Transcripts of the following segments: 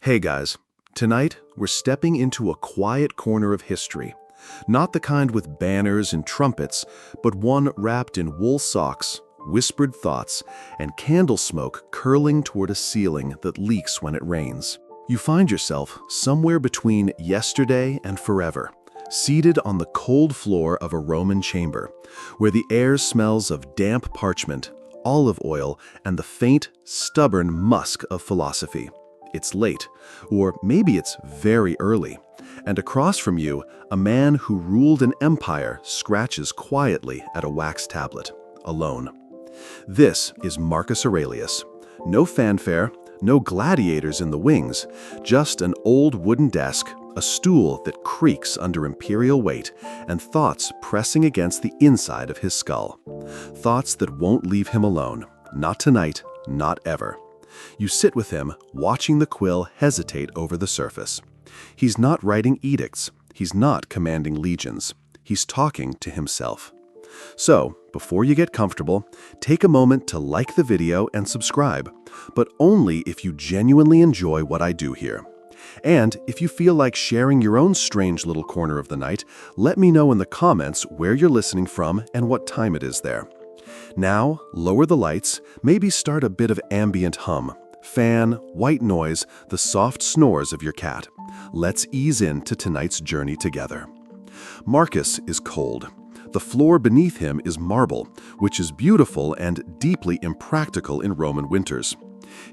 Hey guys, tonight we're stepping into a quiet corner of history. Not the kind with banners and trumpets, but one wrapped in wool socks, whispered thoughts, and candle smoke curling toward a ceiling that leaks when it rains. You find yourself somewhere between yesterday and forever, seated on the cold floor of a Roman chamber, where the air smells of damp parchment, olive oil, and the faint, stubborn musk of philosophy. It's late, or maybe it's very early, and across from you, a man who ruled an empire scratches quietly at a wax tablet, alone. This is Marcus Aurelius. No fanfare, no gladiators in the wings, just an old wooden desk, a stool that creaks under imperial weight, and thoughts pressing against the inside of his skull. Thoughts that won't leave him alone. Not tonight, not ever. You sit with him, watching the quill hesitate over the surface. He's not writing edicts. He's not commanding legions. He's talking to himself. So, before you get comfortable, take a moment to like the video and subscribe, but only if you genuinely enjoy what I do here. And if you feel like sharing your own strange little corner of the night, let me know in the comments where you're listening from and what time it is there. Now, lower the lights, maybe start a bit of ambient hum. Fan, white noise, the soft snores of your cat. Let's ease into tonight's journey together. Marcus is cold. The floor beneath him is marble, which is beautiful and deeply impractical in Roman winters.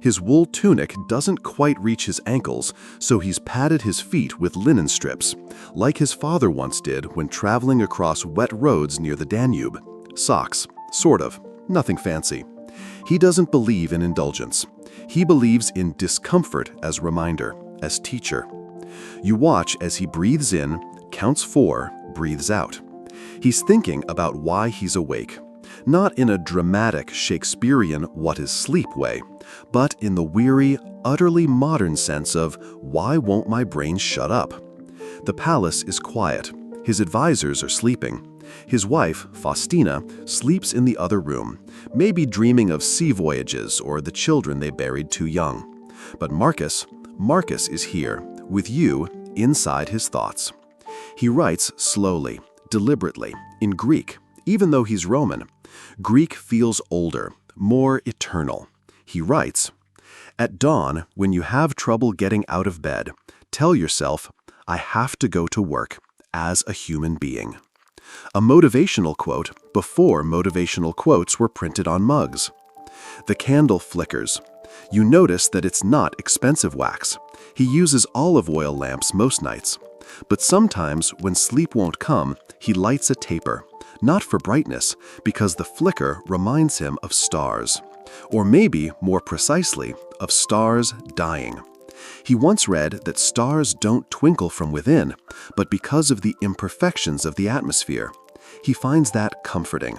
His wool tunic doesn't quite reach his ankles, so he's padded his feet with linen strips, like his father once did when traveling across wet roads near the Danube. Socks, sort of, nothing fancy. He doesn't believe in indulgence. He believes in discomfort as reminder, as teacher. You watch as he breathes in, counts 4, breathes out. He's thinking about why he's awake, not in a dramatic Shakespearean what is sleep way, but in the weary, utterly modern sense of why won't my brain shut up? The palace is quiet. His advisors are sleeping. His wife, Faustina, sleeps in the other room, maybe dreaming of sea voyages or the children they buried too young. But Marcus is here, with you, inside his thoughts. He writes slowly, deliberately, in Greek, even though he's Roman. Greek feels older, more eternal. He writes, "At dawn, when you have trouble getting out of bed, tell yourself, I have to go to work, as a human being." A motivational quote before motivational quotes were printed on mugs. The candle flickers. You notice that it's not expensive wax. He uses olive oil lamps most nights. But sometimes, when sleep won't come, he lights a taper, not for brightness, because the flicker reminds him of stars. Or maybe, more precisely, of stars dying. He once read that stars don't twinkle from within, but because of the imperfections of the atmosphere. He finds that comforting.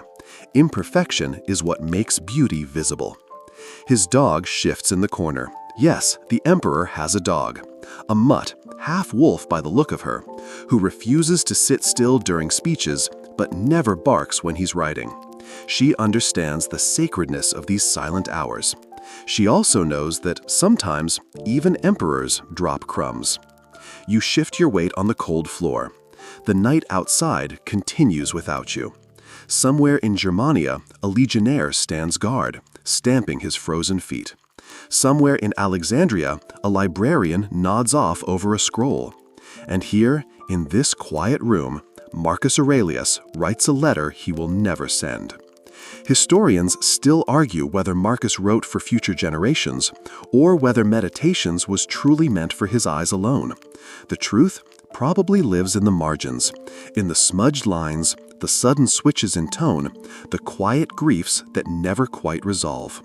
Imperfection is what makes beauty visible. His dog shifts in the corner. Yes, the emperor has a dog. A mutt, half wolf by the look of her, who refuses to sit still during speeches, but never barks when he's writing. She understands the sacredness of these silent hours. She also knows that sometimes even emperors drop crumbs. You shift your weight on the cold floor. The night outside continues without you. Somewhere in Germania, a legionnaire stands guard, stamping his frozen feet. Somewhere in Alexandria, a librarian nods off over a scroll. And here, in this quiet room, Marcus Aurelius writes a letter he will never send. Historians still argue whether Marcus wrote for future generations, or whether Meditations was truly meant for his eyes alone. The truth probably lives in the margins, in the smudged lines, the sudden switches in tone, the quiet griefs that never quite resolve.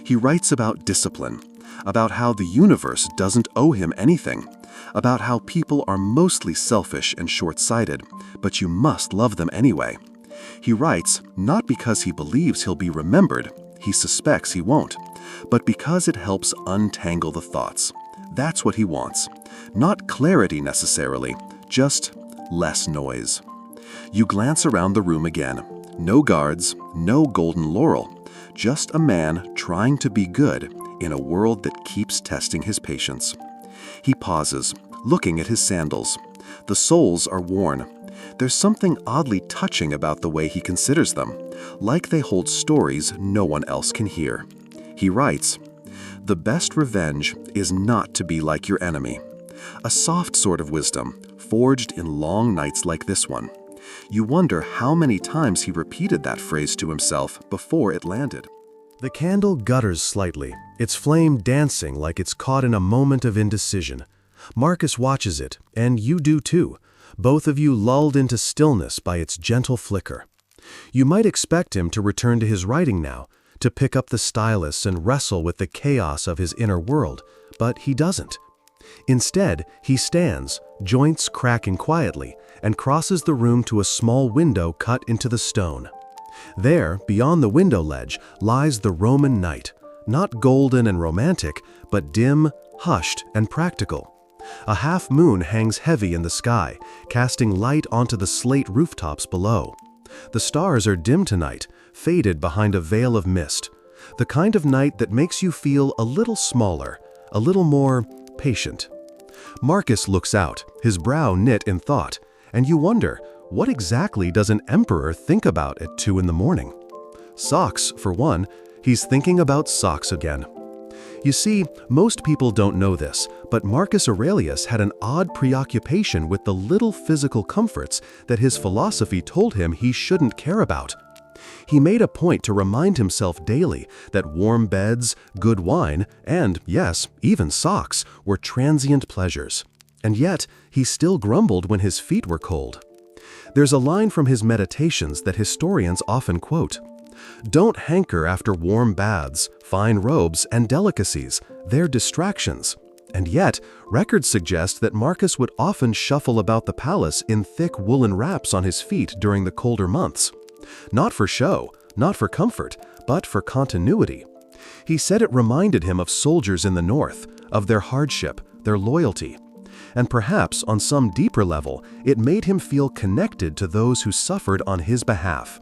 He writes about discipline, about how the universe doesn't owe him anything, about how people are mostly selfish and short-sighted, but you must love them anyway. He writes not because he believes he'll be remembered, he suspects he won't, but because it helps untangle the thoughts. That's what he wants. Not clarity necessarily, just less noise. You glance around the room again. No guards, no golden laurel, just a man trying to be good in a world that keeps testing his patience. He pauses, looking at his sandals. The soles are worn. There's something oddly touching about the way he considers them, like they hold stories no one else can hear. He writes, "The best revenge is not to be like your enemy." A soft sort of wisdom, forged in long nights like this one. You wonder how many times he repeated that phrase to himself before it landed. The candle gutters slightly, its flame dancing like it's caught in a moment of indecision. Marcus watches it, and you do too, both of you lulled into stillness by its gentle flicker. You might expect him to return to his writing now, to pick up the stylus and wrestle with the chaos of his inner world, but he doesn't. Instead, he stands, joints cracking quietly, and crosses the room to a small window cut into the stone. There, beyond the window ledge, lies the Roman night, not golden and romantic, but dim, hushed, and practical. A half moon hangs heavy in the sky, casting light onto the slate rooftops below. The stars are dim tonight, faded behind a veil of mist, the kind of night that makes you feel a little smaller, a little more patient. Marcus looks out, his brow knit in thought, and you wonder, what exactly does an emperor think about at 2 in the morning? Socks, for one. He's thinking about socks again. You see, most people don't know this, but Marcus Aurelius had an odd preoccupation with the little physical comforts that his philosophy told him he shouldn't care about. He made a point to remind himself daily that warm beds, good wine, and, yes, even socks, were transient pleasures. And yet, he still grumbled when his feet were cold. There's a line from his Meditations that historians often quote. "Don't hanker after warm baths, fine robes, and delicacies. They're distractions." And yet, records suggest that Marcus would often shuffle about the palace in thick woolen wraps on his feet during the colder months. Not for show, not for comfort, but for continuity. He said it reminded him of soldiers in the north, of their hardship, their loyalty. And perhaps, on some deeper level, it made him feel connected to those who suffered on his behalf.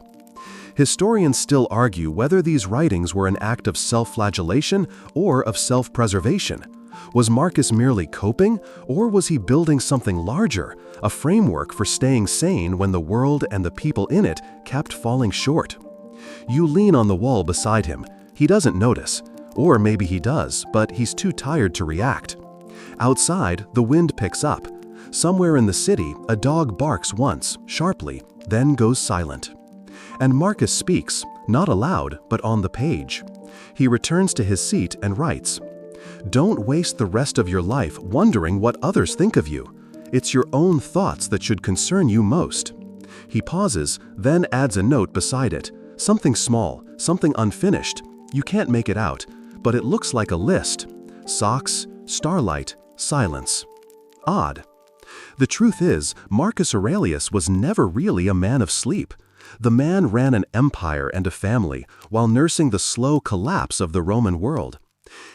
Historians still argue whether these writings were an act of self-flagellation or of self-preservation. Was Marcus merely coping, or was he building something larger, a framework for staying sane when the world and the people in it kept falling short? You lean on the wall beside him. He doesn't notice. Or maybe he does, but he's too tired to react. Outside, the wind picks up. Somewhere in the city, a dog barks once, sharply, then goes silent. And Marcus speaks, not aloud, but on the page. He returns to his seat and writes, "Don't waste the rest of your life wondering what others think of you. It's your own thoughts that should concern you most." He pauses, then adds a note beside it, something small, something unfinished. You can't make it out, but it looks like a list. Socks, starlight, silence. Odd. The truth is, Marcus Aurelius was never really a man of sleep. The man ran an empire and a family while nursing the slow collapse of the Roman world.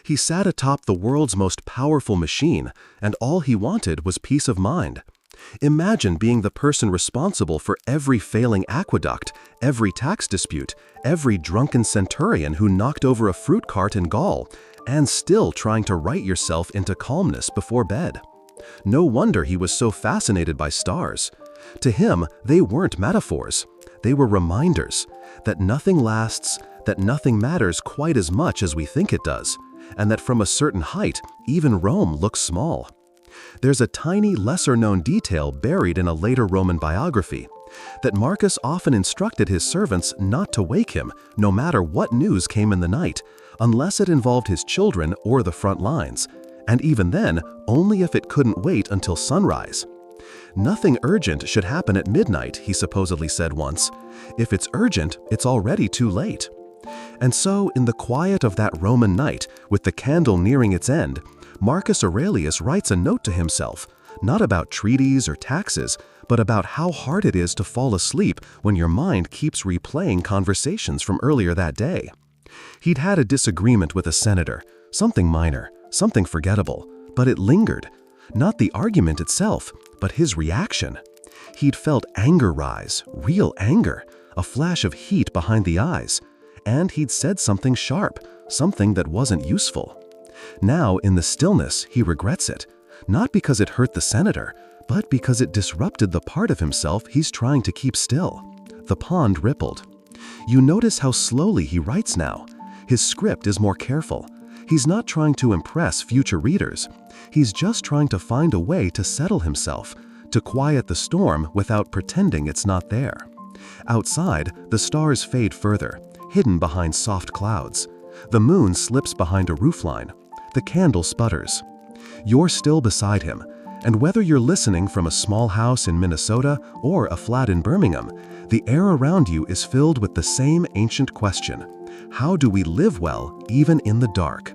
He sat atop the world's most powerful machine, and all he wanted was peace of mind. Imagine being the person responsible for every failing aqueduct, every tax dispute, every drunken centurion who knocked over a fruit cart in Gaul, and still trying to write yourself into calmness before bed. No wonder he was so fascinated by stars. To him, they weren't metaphors. They were reminders that nothing lasts, that nothing matters quite as much as we think it does, and that from a certain height, even Rome looks small. There's a tiny, lesser-known detail buried in a later Roman biography, that Marcus often instructed his servants not to wake him, no matter what news came in the night, unless it involved his children or the front lines, and even then, only if it couldn't wait until sunrise. Nothing urgent should happen at midnight, he supposedly said once. If it's urgent, it's already too late. And so, in the quiet of that Roman night, with the candle nearing its end, Marcus Aurelius writes a note to himself, not about treaties or taxes, but about how hard it is to fall asleep when your mind keeps replaying conversations from earlier that day. He'd had a disagreement with a senator, something minor, something forgettable, but it lingered. Not the argument itself, but his reaction. He'd felt anger rise, real anger, a flash of heat behind the eyes, and he'd said something sharp, something that wasn't useful. Now, in the stillness, he regrets it, not because it hurt the senator, but because it disrupted the part of himself he's trying to keep still. The pond rippled. You notice how slowly he writes now. His script is more careful. He's not trying to impress future readers. He's just trying to find a way to settle himself, to quiet the storm without pretending it's not there. Outside, the stars fade further, hidden behind soft clouds. The moon slips behind a roofline. The candle sputters. You're still beside him, and whether you're listening from a small house in Minnesota or a flat in Birmingham, the air around you is filled with the same ancient question: how do we live well even in the dark?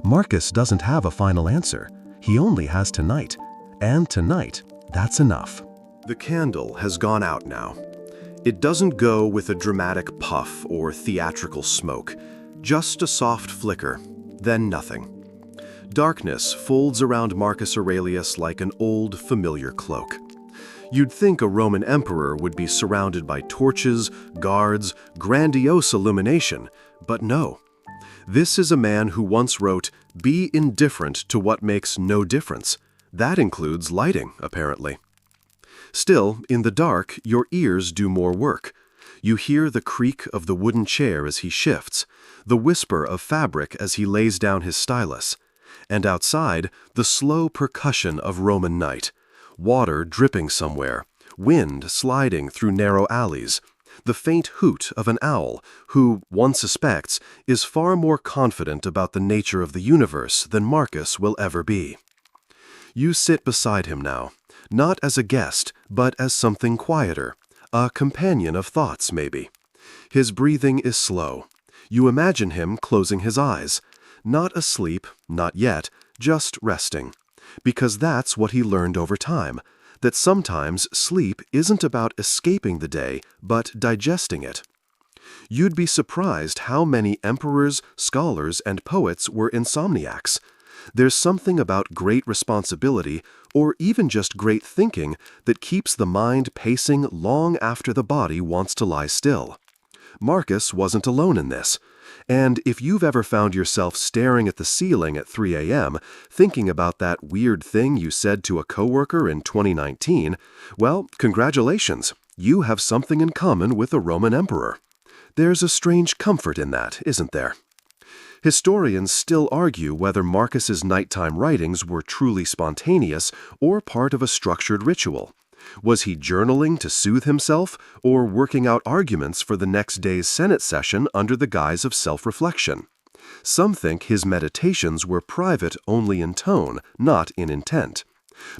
Marcus doesn't have a final answer. He only has tonight. And tonight, that's enough. The candle has gone out now. It doesn't go with a dramatic puff or theatrical smoke, just a soft flicker, then nothing. Darkness folds around Marcus Aurelius like an old, familiar cloak. You'd think a Roman emperor would be surrounded by torches, guards, grandiose illumination, but no. This is a man who once wrote, "Be indifferent to what makes no difference." That includes lighting, apparently. Still, in the dark, your ears do more work. You hear the creak of the wooden chair as he shifts, the whisper of fabric as he lays down his stylus, and outside, the slow percussion of Roman night, water dripping somewhere, wind sliding through narrow alleys, the faint hoot of an owl who, one suspects, is far more confident about the nature of the universe than Marcus will ever be. You sit beside him now, not as a guest, but as something quieter, a companion of thoughts, maybe. His breathing is slow. You imagine him closing his eyes, not asleep, not yet, just resting. Because that's what he learned over time, that sometimes sleep isn't about escaping the day, but digesting it. You'd be surprised how many emperors, scholars, and poets were insomniacs. There's something about great responsibility, or even just great thinking, that keeps the mind pacing long after the body wants to lie still. Marcus wasn't alone in this. And if you've ever found yourself staring at the ceiling at 3 a.m., thinking about that weird thing you said to a coworker in 2019, well, congratulations, you have something in common with a Roman emperor. There's a strange comfort in that, isn't there? Historians still argue whether Marcus's nighttime writings were truly spontaneous or part of a structured ritual. Was he journaling to soothe himself, or working out arguments for the next day's Senate session under the guise of self-reflection? Some think his meditations were private only in tone, not in intent.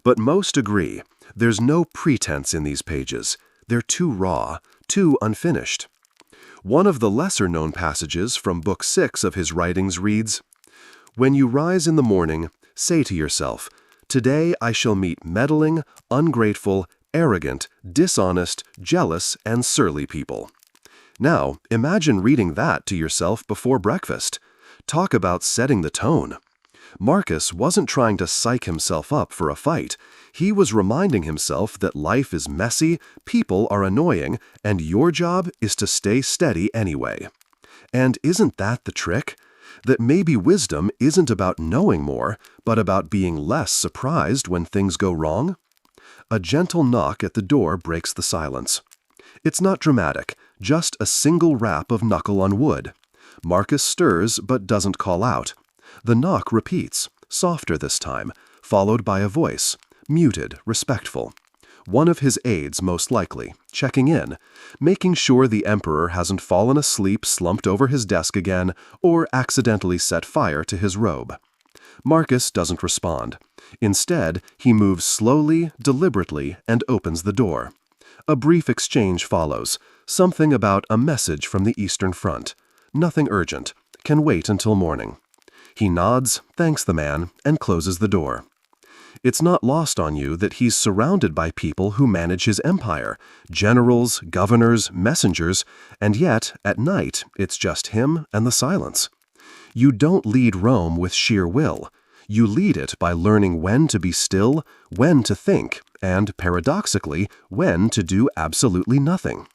But most agree, there's no pretense in these pages. They're too raw, too unfinished. One of the lesser-known passages from Book 6 of his writings reads, "When you rise in the morning, say to yourself, 'Today I shall meet meddling, ungrateful, arrogant, dishonest, jealous, and surly people.'" Now, imagine reading that to yourself before breakfast. Talk about setting the tone. Marcus wasn't trying to psych himself up for a fight. He was reminding himself that life is messy, people are annoying, and your job is to stay steady anyway. And isn't that the trick? That maybe wisdom isn't about knowing more, but about being less surprised when things go wrong? A gentle knock at the door breaks the silence. It's not dramatic, just a single rap of knuckle on wood. Marcus stirs but doesn't call out. The knock repeats, softer this time, followed by a voice, muted, respectful. One of his aides, most likely, checking in, making sure the emperor hasn't fallen asleep slumped over his desk again or accidentally set fire to his robe. Marcus doesn't respond. Instead, he moves slowly, deliberately, and opens the door. A brief exchange follows, something about a message from the Eastern Front. Nothing urgent, can wait until morning. He nods, thanks the man, and closes the door. It's not lost on you that he's surrounded by people who manage his empire, generals, governors, messengers, and yet, at night, it's just him and the silence. You don't lead Rome with sheer will. You lead it by learning when to be still, when to think, and, paradoxically, when to do absolutely nothing.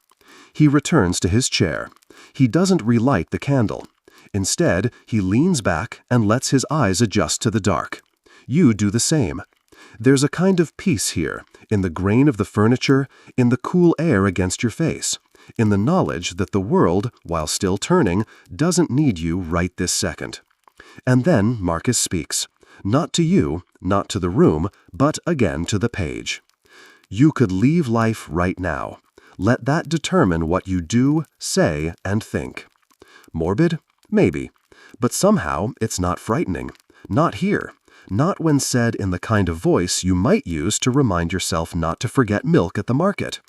He returns to his chair. He doesn't relight the candle. Instead, he leans back and lets his eyes adjust to the dark. You do the same. There's a kind of peace here, in the grain of the furniture, in the cool air against your face, in the knowledge that the world, while still turning, doesn't need you right this second. And then Marcus speaks, not to you, not to the room, but again to the page. You could leave life right now. Let that determine what you do, say, and think. Morbid? Maybe. But somehow it's not frightening. Not here. Not when said in the kind of voice you might use to remind yourself not to forget milk at the market.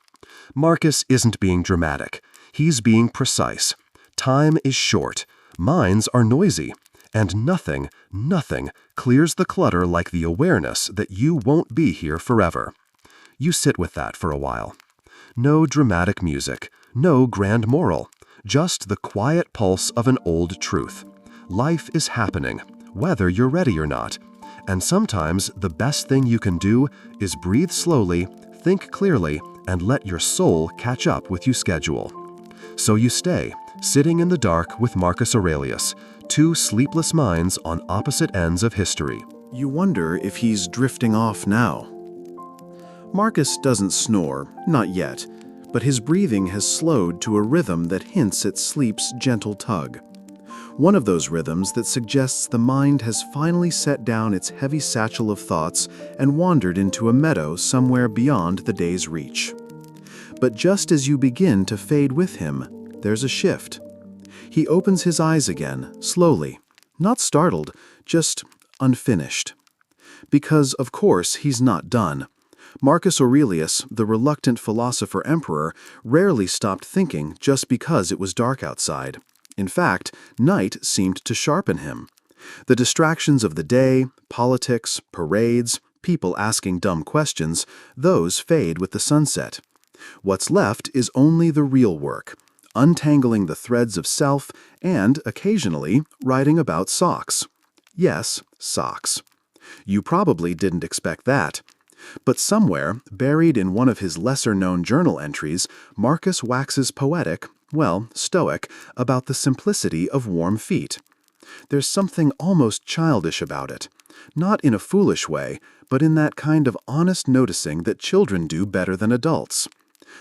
Marcus isn't being dramatic. He's being precise. Time is short. Minds are noisy. And nothing clears the clutter like the awareness that you won't be here forever. You sit with that for a while. No dramatic music, no grand moral, just the quiet pulse of an old truth. Life is happening, whether you're ready or not. And sometimes the best thing you can do is breathe slowly, think clearly, and let your soul catch up with your schedule. So you stay, sitting in the dark with Marcus Aurelius, two sleepless minds on opposite ends of history. You wonder if he's drifting off now. Marcus doesn't snore, not yet, but his breathing has slowed to a rhythm that hints at sleep's gentle tug. One of those rhythms that suggests the mind has finally set down its heavy satchel of thoughts and wandered into a meadow somewhere beyond the day's reach. But just as you begin to fade with him, there's a shift. He opens his eyes again, slowly, not startled, just unfinished. Because, of course, he's not done. Marcus Aurelius, the reluctant philosopher-emperor, rarely stopped thinking just because it was dark outside. In fact, night seemed to sharpen him. The distractions of the day, politics, parades, people asking dumb questions, those fade with the sunset. What's left is only the real work, untangling the threads of self and, occasionally, writing about socks. Yes, socks. You probably didn't expect that. But somewhere, buried in one of his lesser-known journal entries, Marcus waxes poetic, well, Stoic, about the simplicity of warm feet. There's something almost childish about it. Not in a foolish way, but in that kind of honest noticing that children do better than adults.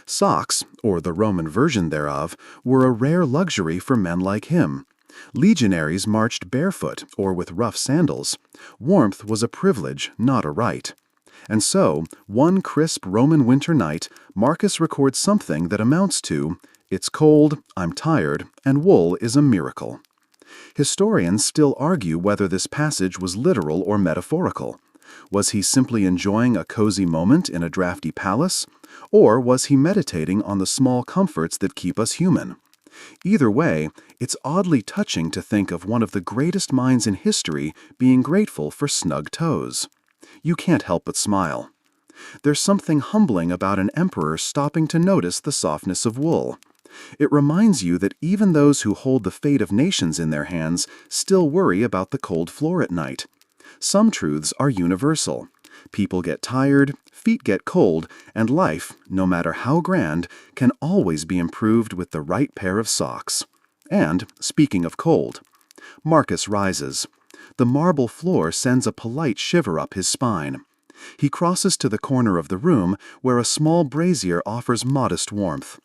Socks, or the Roman version thereof, were a rare luxury for men like him. Legionaries marched barefoot or with rough sandals. Warmth was a privilege, not a right. And so, one crisp Roman winter night, Marcus records something that amounts to, "It's cold, I'm tired, and wool is a miracle." Historians still argue whether this passage was literal or metaphorical. Was he simply enjoying a cozy moment in a drafty palace? Or was he meditating on the small comforts that keep us human? Either way, it's oddly touching to think of one of the greatest minds in history being grateful for snug toes. You can't help but smile. There's something humbling about an emperor stopping to notice the softness of wool. It reminds you that even those who hold the fate of nations in their hands still worry about the cold floor at night. Some truths are universal. People get tired, feet get cold, and life, no matter how grand, can always be improved with the right pair of socks. And, speaking of cold, Marcus rises. The marble floor sends a polite shiver up his spine. He crosses to the corner of the room where a small brazier offers modest warmth.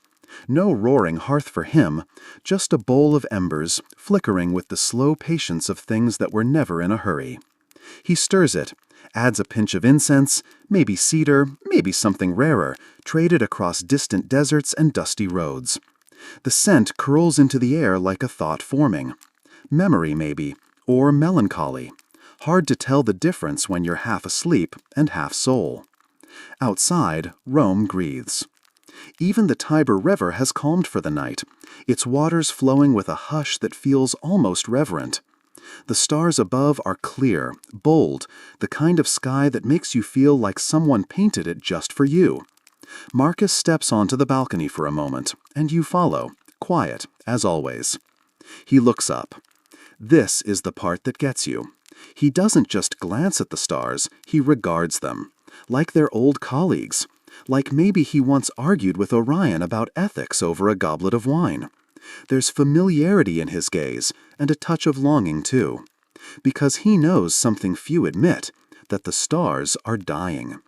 No roaring hearth for him, just a bowl of embers, flickering with the slow patience of things that were never in a hurry. He stirs it, adds a pinch of incense, maybe cedar, maybe something rarer, traded across distant deserts and dusty roads. The scent curls into the air like a thought forming. Memory, maybe, or melancholy. Hard to tell the difference when you're half asleep and half soul. Outside, Rome breathes. Even the Tiber River has calmed for the night, its waters flowing with a hush that feels almost reverent. The stars above are clear, bold, the kind of sky that makes you feel like someone painted it just for you. Marcus steps onto the balcony for a moment, and you follow, quiet, as always. He looks up. This is the part that gets you. He doesn't just glance at the stars, he regards them, like they're old colleagues, like maybe he once argued with Orion about ethics over a goblet of wine. There's familiarity in his gaze, and a touch of longing too. Because he knows something few admit, that the stars are dying.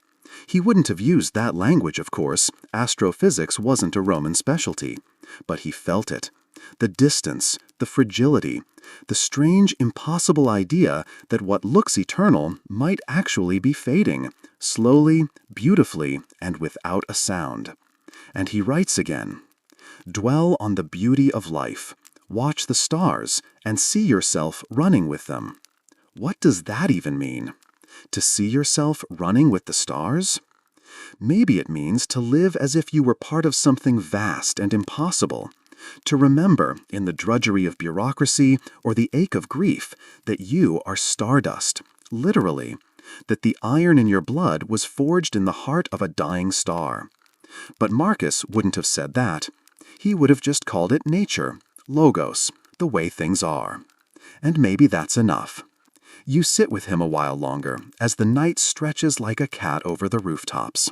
He wouldn't have used that language, of course. Astrophysics wasn't a Roman specialty. But he felt it. The distance, the fragility, the strange, impossible idea that what looks eternal might actually be fading, slowly, beautifully, and without a sound. And he writes again, "Dwell on the beauty of life. Watch the stars and see yourself running with them." What does that even mean? To see yourself running with the stars? Maybe it means to live as if you were part of something vast and impossible. To remember, in the drudgery of bureaucracy or the ache of grief, that you are stardust, literally, that the iron in your blood was forged in the heart of a dying star. But Marcus wouldn't have said that. He would have just called it nature, logos, the way things are. And maybe that's enough. You sit with him a while longer, as the night stretches like a cat over the rooftops.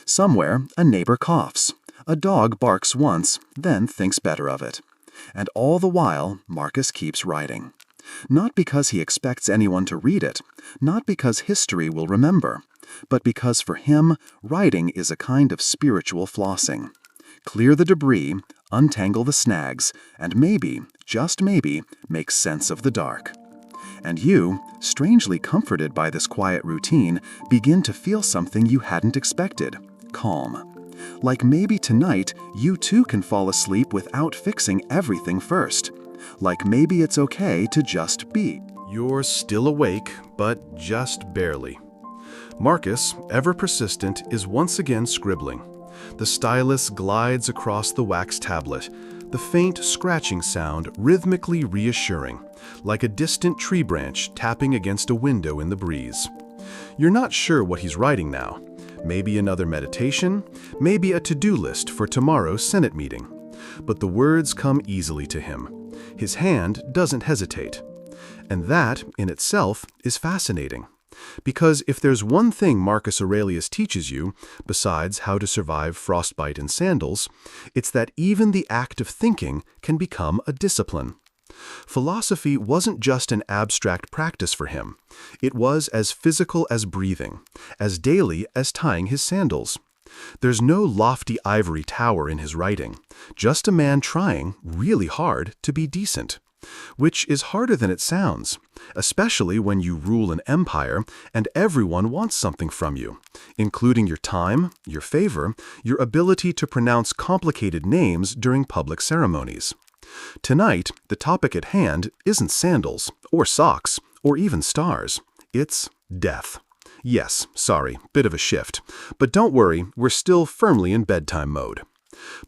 Somewhere, a neighbor coughs. A dog barks once, then thinks better of it. And all the while, Marcus keeps writing. Not because he expects anyone to read it, not because history will remember, but because for him, writing is a kind of spiritual flossing. Clear the debris, untangle the snags, and maybe, just maybe, make sense of the dark. And you, strangely comforted by this quiet routine, begin to feel something you hadn't expected: calm. Like maybe tonight, you too can fall asleep without fixing everything first. Like maybe it's okay to just be. You're still awake, but just barely. Marcus, ever persistent, is once again scribbling. The stylus glides across the wax tablet, the faint scratching sound rhythmically reassuring, like a distant tree branch tapping against a window in the breeze. You're not sure what he's writing now. Maybe another meditation, maybe a to-do list for tomorrow's Senate meeting. But the words come easily to him. His hand doesn't hesitate. And that, in itself, is fascinating. Because if there's one thing Marcus Aurelius teaches you, besides how to survive frostbite in sandals, it's that even the act of thinking can become a discipline. Philosophy wasn't just an abstract practice for him. It was as physical as breathing, as daily as tying his sandals. There's no lofty ivory tower in his writing, just a man trying, really hard, to be decent. Which is harder than it sounds, especially when you rule an empire and everyone wants something from you, including your time, your favor, your ability to pronounce complicated names during public ceremonies. Tonight, the topic at hand isn't sandals, or socks, or even stars. It's death. Yes, sorry, bit of a shift. But don't worry, we're still firmly in bedtime mode.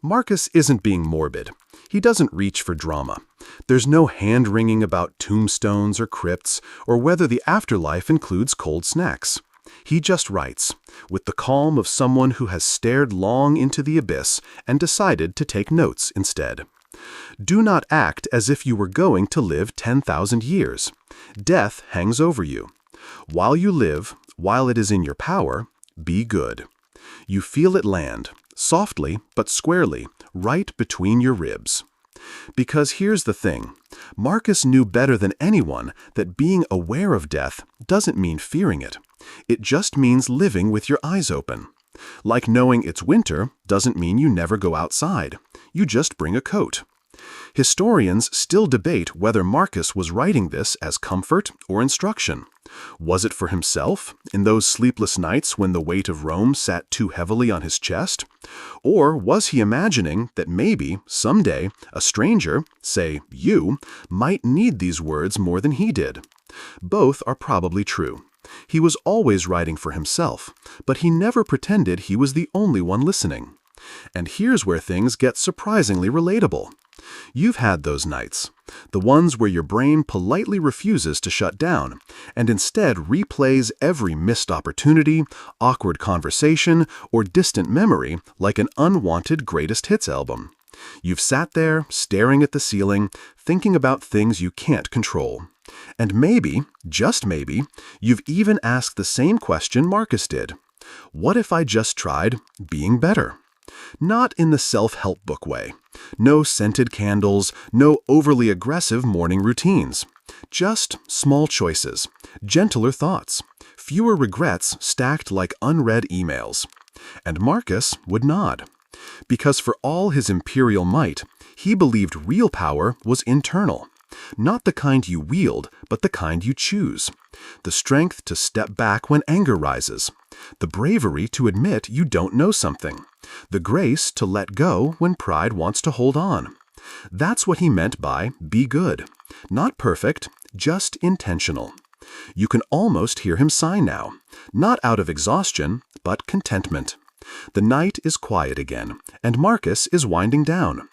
Marcus isn't being morbid. He doesn't reach for drama. There's no hand-wringing about tombstones or crypts, or whether the afterlife includes cold snacks. He just writes, with the calm of someone who has stared long into the abyss and decided to take notes instead. Do not act as if you were going to live 10,000 years. Death hangs over you. While you live, while it is in your power, be good. You feel it land, softly but squarely, right between your ribs. Because here's the thing, Marcus knew better than anyone that being aware of death doesn't mean fearing it. It just means living with your eyes open. Like knowing it's winter doesn't mean you never go outside. You just bring a coat. Historians still debate whether Marcus was writing this as comfort or instruction. Was it for himself, in those sleepless nights when the weight of Rome sat too heavily on his chest? Or was he imagining that maybe, someday, a stranger, say you, might need these words more than he did? Both are probably true. He was always writing for himself, but he never pretended he was the only one listening. And here's where things get surprisingly relatable. You've had those nights, the ones where your brain politely refuses to shut down and instead replays every missed opportunity, awkward conversation, or distant memory like an unwanted greatest hits album. You've sat there, staring at the ceiling, thinking about things you can't control. And maybe, just maybe, you've even asked the same question Marcus did. What if I just tried being better? Not in the self-help book way. No scented candles, no overly aggressive morning routines. Just small choices, gentler thoughts, fewer regrets stacked like unread emails. And Marcus would nod. Because for all his imperial might, he believed real power was internal. Not the kind you wield, but the kind you choose. The strength to step back when anger rises. The bravery to admit you don't know something. The grace to let go when pride wants to hold on. That's what he meant by be good. Not perfect, just intentional. You can almost hear him sigh now, not out of exhaustion, but contentment. The night is quiet again, and Marcus is winding down.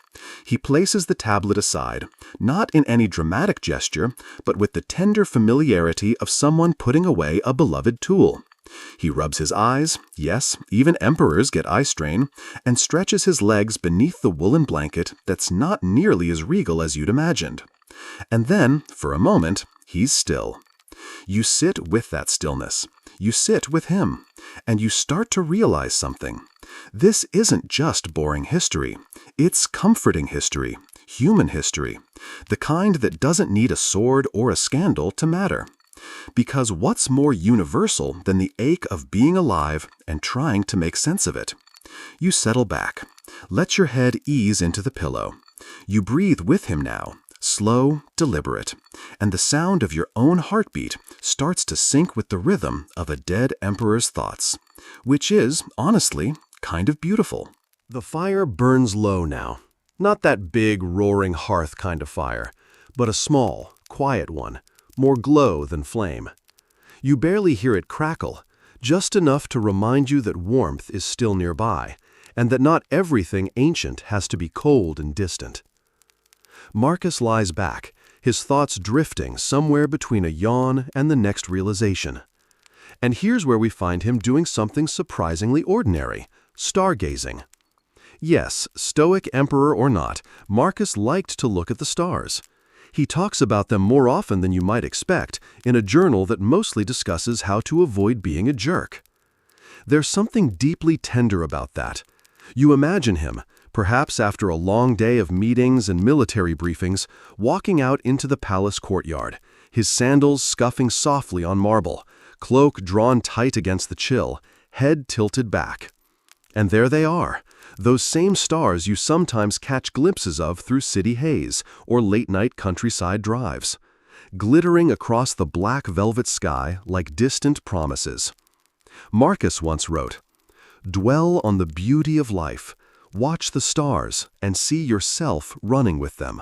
He places the tablet aside, not in any dramatic gesture, but with the tender familiarity of someone putting away a beloved tool. He rubs his eyes, yes, even emperors get eye strain, and stretches his legs beneath the woolen blanket that's not nearly as regal as you'd imagined. And then, for a moment, he's still. You sit with that stillness. You sit with him, and you start to realize something. This isn't just boring history. It's comforting history, human history, the kind that doesn't need a sword or a scandal to matter. Because what's more universal than the ache of being alive and trying to make sense of it? You settle back. Let your head ease into the pillow. You breathe with him now, slow, deliberate, and the sound of your own heartbeat starts to sync with the rhythm of a dead emperor's thoughts, which is, honestly, kind of beautiful. The fire burns low now. Not that big, roaring hearth kind of fire, but a small, quiet one, more glow than flame. You barely hear it crackle, just enough to remind you that warmth is still nearby, and that not everything ancient has to be cold and distant. Marcus lies back, his thoughts drifting somewhere between a yawn and the next realization. And here's where we find him doing something surprisingly ordinary, stargazing. Yes, Stoic emperor or not, Marcus liked to look at the stars. He talks about them more often than you might expect in a journal that mostly discusses how to avoid being a jerk. There's something deeply tender about that. You imagine him, perhaps after a long day of meetings and military briefings, walking out into the palace courtyard, his sandals scuffing softly on marble, cloak drawn tight against the chill, head tilted back. And there they are, those same stars you sometimes catch glimpses of through city haze or late-night countryside drives, glittering across the black velvet sky like distant promises. Marcus once wrote, "Dwell on the beauty of life, watch the stars, and see yourself running with them."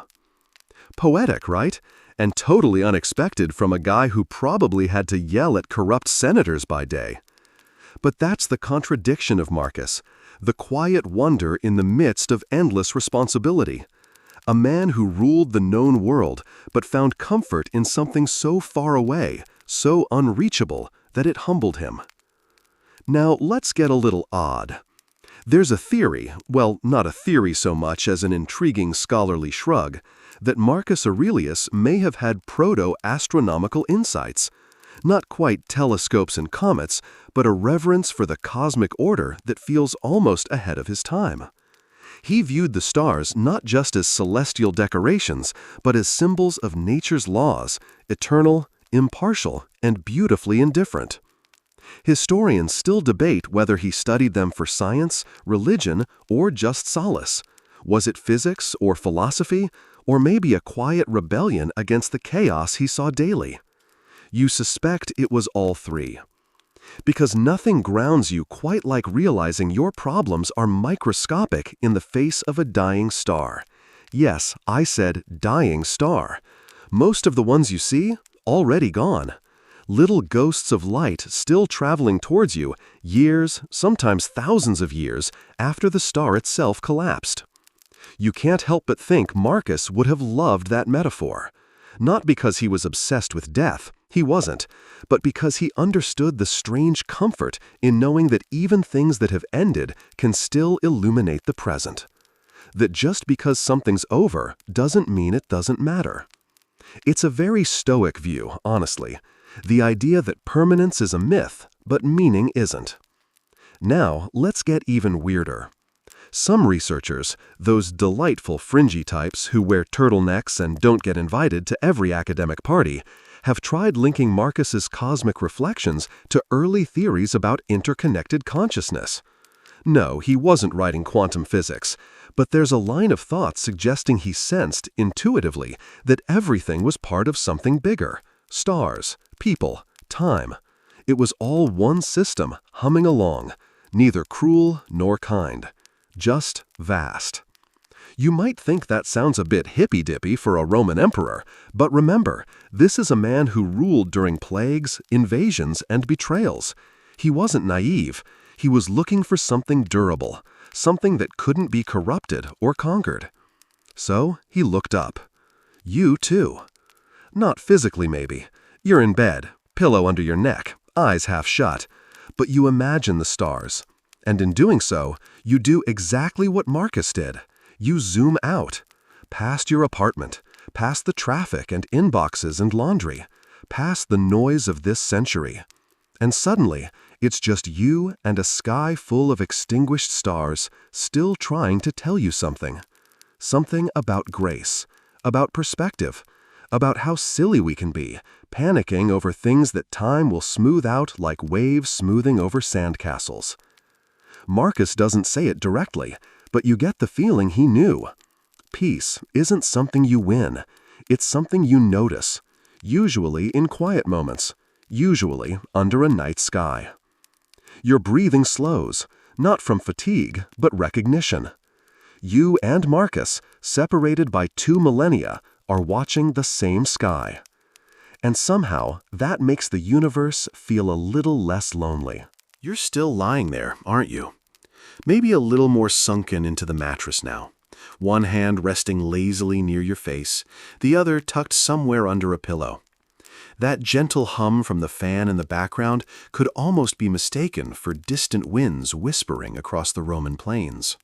Poetic, right? And totally unexpected from a guy who probably had to yell at corrupt senators by day. But that's the contradiction of Marcus, the quiet wonder in the midst of endless responsibility. A man who ruled the known world, but found comfort in something so far away, so unreachable, that it humbled him. Now let's get a little odd. There's a theory, well, not a theory so much as an intriguing scholarly shrug, that Marcus Aurelius may have had proto-astronomical insights. Not quite telescopes and comets, but a reverence for the cosmic order that feels almost ahead of his time. He viewed the stars not just as celestial decorations, but as symbols of nature's laws, eternal, impartial, and beautifully indifferent. Historians still debate whether he studied them for science, religion, or just solace. Was it physics or philosophy, or maybe a quiet rebellion against the chaos he saw daily? You suspect it was all three. Because nothing grounds you quite like realizing your problems are microscopic in the face of a dying star. Yes, I said dying star. Most of the ones you see, already gone. Little ghosts of light still traveling towards you, years, sometimes thousands of years, after the star itself collapsed. You can't help but think Marcus would have loved that metaphor. Not because he was obsessed with death, he wasn't, but because he understood the strange comfort in knowing that even things that have ended can still illuminate the present. That just because something's over doesn't mean it doesn't matter. It's a very Stoic view, honestly. The idea that permanence is a myth, but meaning isn't. Now, let's get even weirder. Some researchers, those delightful fringy types who wear turtlenecks and don't get invited to every academic party, have tried linking Marcus's cosmic reflections to early theories about interconnected consciousness. No, he wasn't writing quantum physics, but there's a line of thought suggesting he sensed, intuitively, that everything was part of something bigger: stars, people, time. It was all one system, humming along, neither cruel nor kind, just vast. You might think that sounds a bit hippy-dippy for a Roman emperor, but remember, this is a man who ruled during plagues, invasions, and betrayals. He wasn't naive. He was looking for something durable, something that couldn't be corrupted or conquered. So he looked up. You too. Not physically, maybe. You're in bed, pillow under your neck, eyes half shut. But you imagine the stars. And in doing so, you do exactly what Marcus did. You zoom out, past your apartment, past the traffic and inboxes and laundry, past the noise of this century. And suddenly, it's just you and a sky full of extinguished stars still trying to tell you something. Something about grace, about perspective, about how silly we can be, panicking over things that time will smooth out like waves smoothing over sandcastles. Marcus doesn't say it directly, but you get the feeling he knew. Peace isn't something you win. It's something you notice, usually in quiet moments, usually under a night sky. Your breathing slows, not from fatigue, but recognition. You and Marcus, separated by 2 millennia, are watching the same sky. And somehow, that makes the universe feel a little less lonely. You're still lying there, aren't you? Maybe a little more sunken into the mattress now. One hand resting lazily near your face, the other tucked somewhere under a pillow. That gentle hum from the fan in the background could almost be mistaken for distant winds whispering across the Roman plains.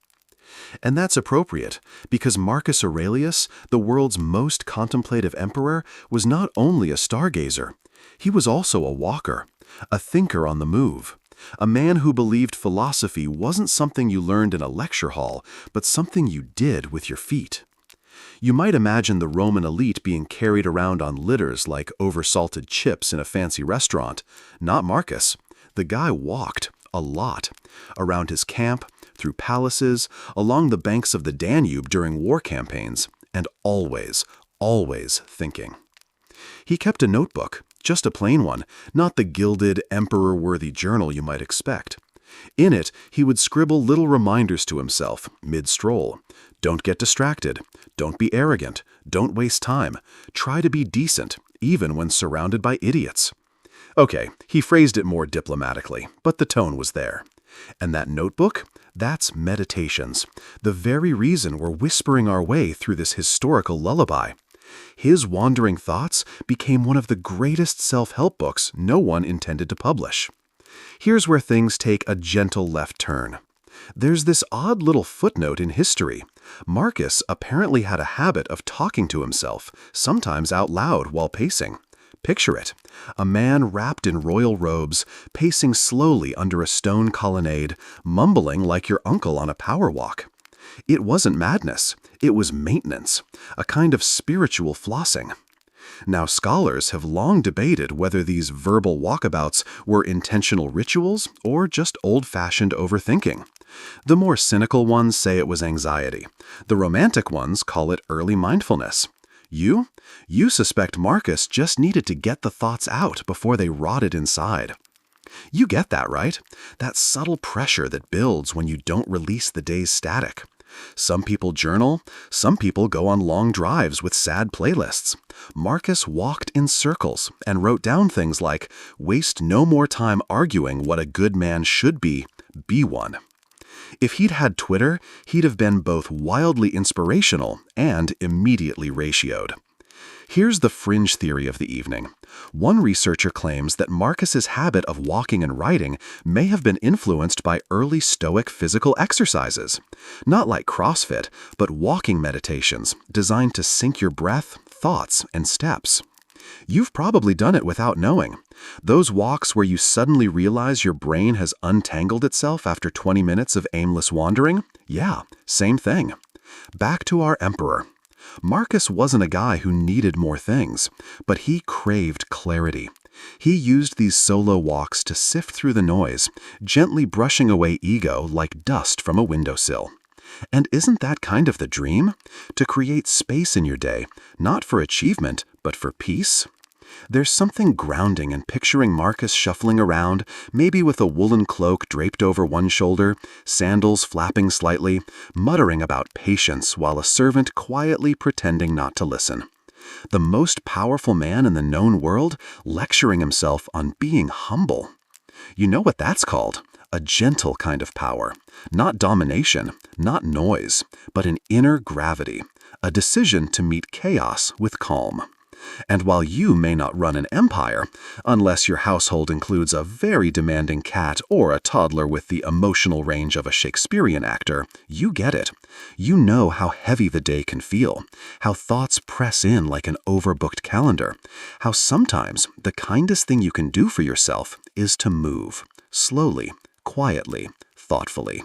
And that's appropriate, because Marcus Aurelius, the world's most contemplative emperor, was not only a stargazer. He was also a walker, a thinker on the move, a man who believed philosophy wasn't something you learned in a lecture hall, but something you did with your feet. You might imagine the Roman elite being carried around on litters like oversalted chips in a fancy restaurant. Not Marcus. The guy walked, a lot, around his camp, through palaces, along the banks of the Danube during war campaigns, and always, always thinking. He kept a notebook, just a plain one, not the gilded, emperor-worthy journal you might expect. In it, he would scribble little reminders to himself, mid-stroll. Don't get distracted. Don't be arrogant. Don't waste time. Try to be decent, even when surrounded by idiots. Okay, he phrased it more diplomatically, but the tone was there. And that notebook? That's Meditations, the very reason we're whispering our way through this historical lullaby. His wandering thoughts became one of the greatest self-help books no one intended to publish. Here's where things take a gentle left turn. There's this odd little footnote in history. Marcus apparently had a habit of talking to himself, sometimes out loud while pacing. Picture it, a man wrapped in royal robes, pacing slowly under a stone colonnade, mumbling like your uncle on a power walk. It wasn't madness, it was maintenance, a kind of spiritual flossing. Now, scholars have long debated whether these verbal walkabouts were intentional rituals or just old-fashioned overthinking. The more cynical ones say it was anxiety. The romantic ones call it early mindfulness. You suspect Marcus just needed to get the thoughts out before they rotted inside. You get that, right? That subtle pressure that builds when you don't release the day's static. Some people journal, some people go on long drives with sad playlists. Marcus walked in circles and wrote down things like, "Waste no more time arguing what a good man should be one." If he'd had Twitter, he'd have been both wildly inspirational and immediately ratioed. Here's the fringe theory of the evening. One researcher claims that Marcus's habit of walking and writing may have been influenced by early Stoic physical exercises. Not like CrossFit, but walking meditations designed to sync your breath, thoughts, and steps. You've probably done it without knowing. Those walks where you suddenly realize your brain has untangled itself after 20 minutes of aimless wandering? Yeah, same thing. Back to our emperor. Marcus wasn't a guy who needed more things, but he craved clarity. He used these solo walks to sift through the noise, gently brushing away ego like dust from a windowsill. And isn't that kind of the dream? To create space in your day, not for achievement, but for peace? There's something grounding in picturing Marcus shuffling around, maybe with a woolen cloak draped over one shoulder, sandals flapping slightly, muttering about patience while a servant quietly pretending not to listen. The most powerful man in the known world lecturing himself on being humble. You know what that's called? A gentle kind of power. Not domination, not noise, but an inner gravity, a decision to meet chaos with calm. And while you may not run an empire, unless your household includes a very demanding cat or a toddler with the emotional range of a Shakespearean actor, you get it. You know how heavy the day can feel, how thoughts press in like an overbooked calendar, how sometimes the kindest thing you can do for yourself is to move, slowly, quietly, thoughtfully.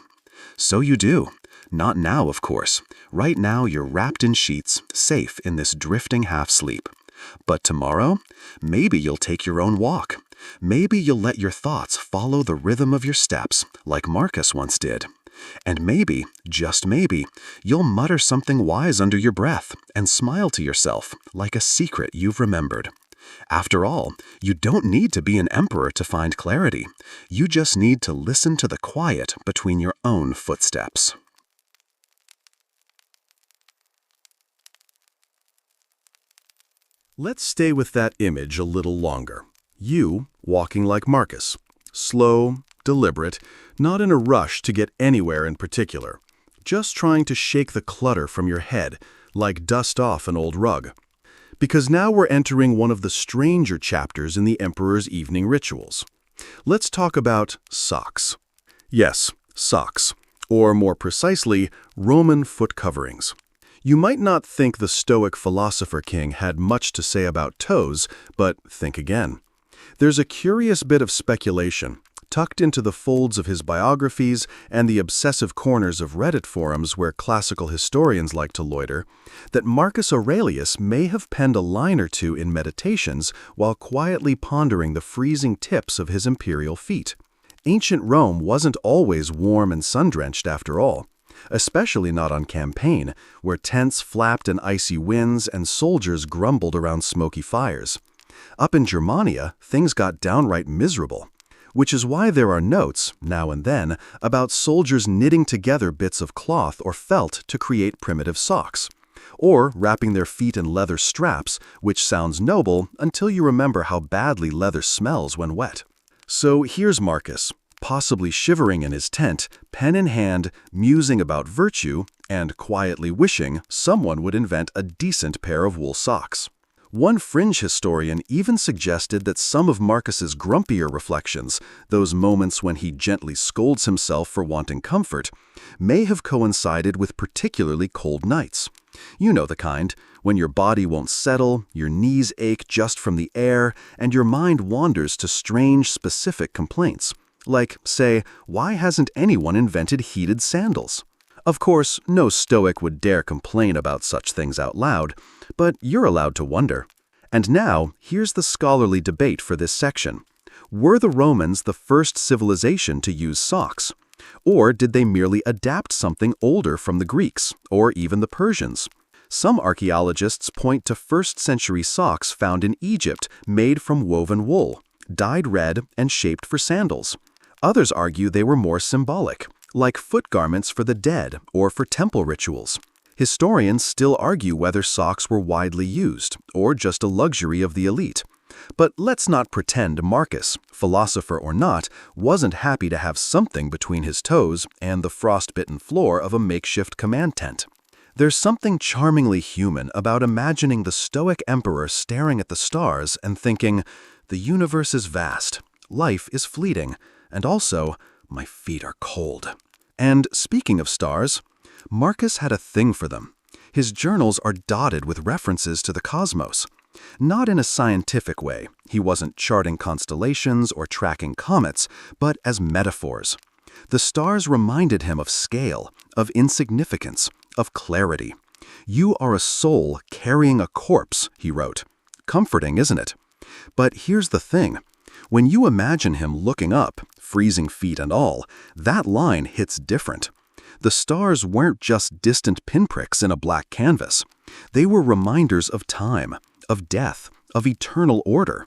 So you do. Not now, of course. Right now you're wrapped in sheets, safe in this drifting half-sleep. But tomorrow, maybe you'll take your own walk. Maybe you'll let your thoughts follow the rhythm of your steps, like Marcus once did. And maybe, just maybe, you'll mutter something wise under your breath and smile to yourself like a secret you've remembered. After all, you don't need to be an emperor to find clarity. You just need to listen to the quiet between your own footsteps. Let's stay with that image a little longer. You walking like Marcus. Slow, deliberate, not in a rush to get anywhere in particular. Just trying to shake the clutter from your head, like dust off an old rug. Because now we're entering one of the stranger chapters in the emperor's evening rituals. Let's talk about socks. Yes, socks. Or more precisely, Roman foot coverings. You might not think the Stoic philosopher king had much to say about toes, but think again. There's a curious bit of speculation, tucked into the folds of his biographies and the obsessive corners of Reddit forums where classical historians like to loiter, that Marcus Aurelius may have penned a line or two in Meditations while quietly pondering the freezing tips of his imperial feet. Ancient Rome wasn't always warm and sun-drenched after all. Especially not on campaign, where tents flapped in icy winds and soldiers grumbled around smoky fires. Up in Germania, things got downright miserable, which is why there are notes, now and then, about soldiers knitting together bits of cloth or felt to create primitive socks, or wrapping their feet in leather straps, which sounds noble until you remember how badly leather smells when wet. So here's Marcus, possibly shivering in his tent, pen in hand, musing about virtue, and quietly wishing someone would invent a decent pair of wool socks. One fringe historian even suggested that some of Marcus's grumpier reflections, those moments when he gently scolds himself for wanting comfort, may have coincided with particularly cold nights. You know the kind, when your body won't settle, your knees ache just from the air, and your mind wanders to strange, specific complaints. Like, say, why hasn't anyone invented heated sandals? Of course, no Stoic would dare complain about such things out loud, but you're allowed to wonder. And now, here's the scholarly debate for this section. Were the Romans the first civilization to use socks? Or did they merely adapt something older from the Greeks, or even the Persians? Some archaeologists point to first-century socks found in Egypt made from woven wool, dyed red and shaped for sandals. Others argue they were more symbolic, like foot garments for the dead or for temple rituals. Historians still argue whether socks were widely used, or just a luxury of the elite. But let's not pretend Marcus, philosopher or not, wasn't happy to have something between his toes and the frost-bitten floor of a makeshift command tent. There's something charmingly human about imagining the Stoic emperor staring at the stars and thinking, the universe is vast, life is fleeting, and also, my feet are cold. And speaking of stars, Marcus had a thing for them. His journals are dotted with references to the cosmos. Not in a scientific way, he wasn't charting constellations or tracking comets, but as metaphors. The stars reminded him of scale, of insignificance, of clarity. "You are a soul carrying a corpse," he wrote. Comforting, isn't it? But here's the thing. When you imagine him looking up, freezing feet and all, that line hits different. The stars weren't just distant pinpricks in a black canvas. They were reminders of time, of death, of eternal order,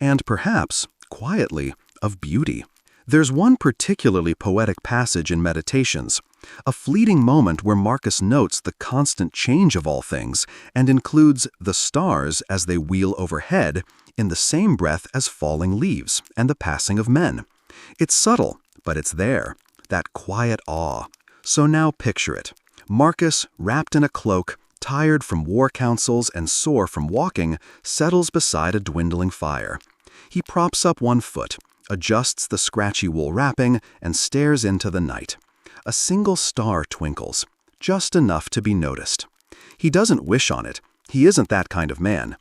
and perhaps, quietly, of beauty. There's one particularly poetic passage in Meditations, a fleeting moment where Marcus notes the constant change of all things and includes the stars as they wheel overhead in the same breath as falling leaves and the passing of men. It's subtle, but it's there, that quiet awe. So now picture it. Marcus, wrapped in a cloak, tired from war councils and sore from walking, settles beside a dwindling fire. He props up one foot, adjusts the scratchy wool wrapping, and stares into the night. A single star twinkles, just enough to be noticed. He doesn't wish on it. He isn't that kind of man.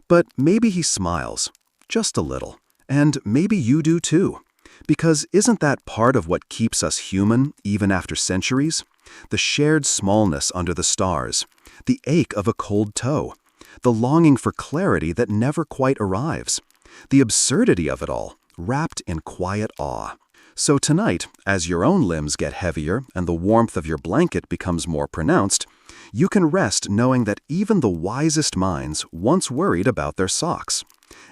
But maybe he smiles, just a little. And maybe you do too. Because isn't that part of what keeps us human, even after centuries? The shared smallness under the stars, the ache of a cold toe, the longing for clarity that never quite arrives, the absurdity of it all, wrapped in quiet awe. So tonight, as your own limbs get heavier and the warmth of your blanket becomes more pronounced, you can rest knowing that even the wisest minds once worried about their socks,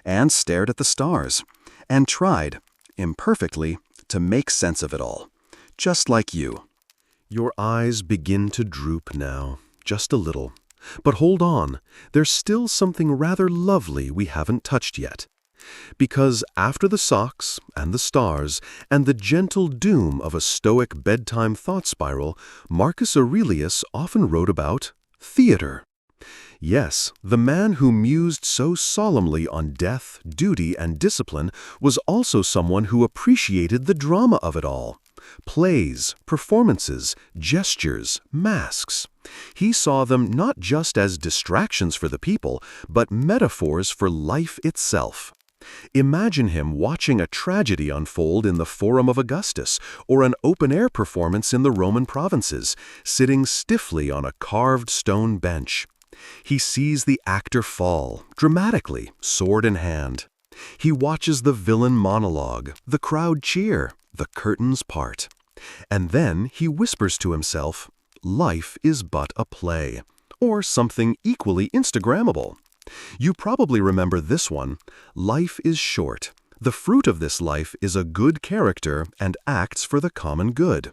and stared at the stars, and tried, imperfectly, to make sense of it all, just like you. Your eyes begin to droop now, just a little. But hold on, there's still something rather lovely we haven't touched yet. Because after the socks and the stars and the gentle doom of a Stoic bedtime thought spiral, Marcus Aurelius often wrote about theater. Yes, the man who mused so solemnly on death, duty, and discipline was also someone who appreciated the drama of it all. Plays, performances, gestures, masks. He saw them not just as distractions for the people, but metaphors for life itself. Imagine him watching a tragedy unfold in the Forum of Augustus or an open-air performance in the Roman provinces, sitting stiffly on a carved stone bench. He sees the actor fall, dramatically, sword in hand. He watches the villain monologue, the crowd cheer, the curtains part. And then he whispers to himself, "Life is but a play," or something equally Instagrammable. You probably remember this one. Life is short. The fruit of this life is a good character and acts for the common good.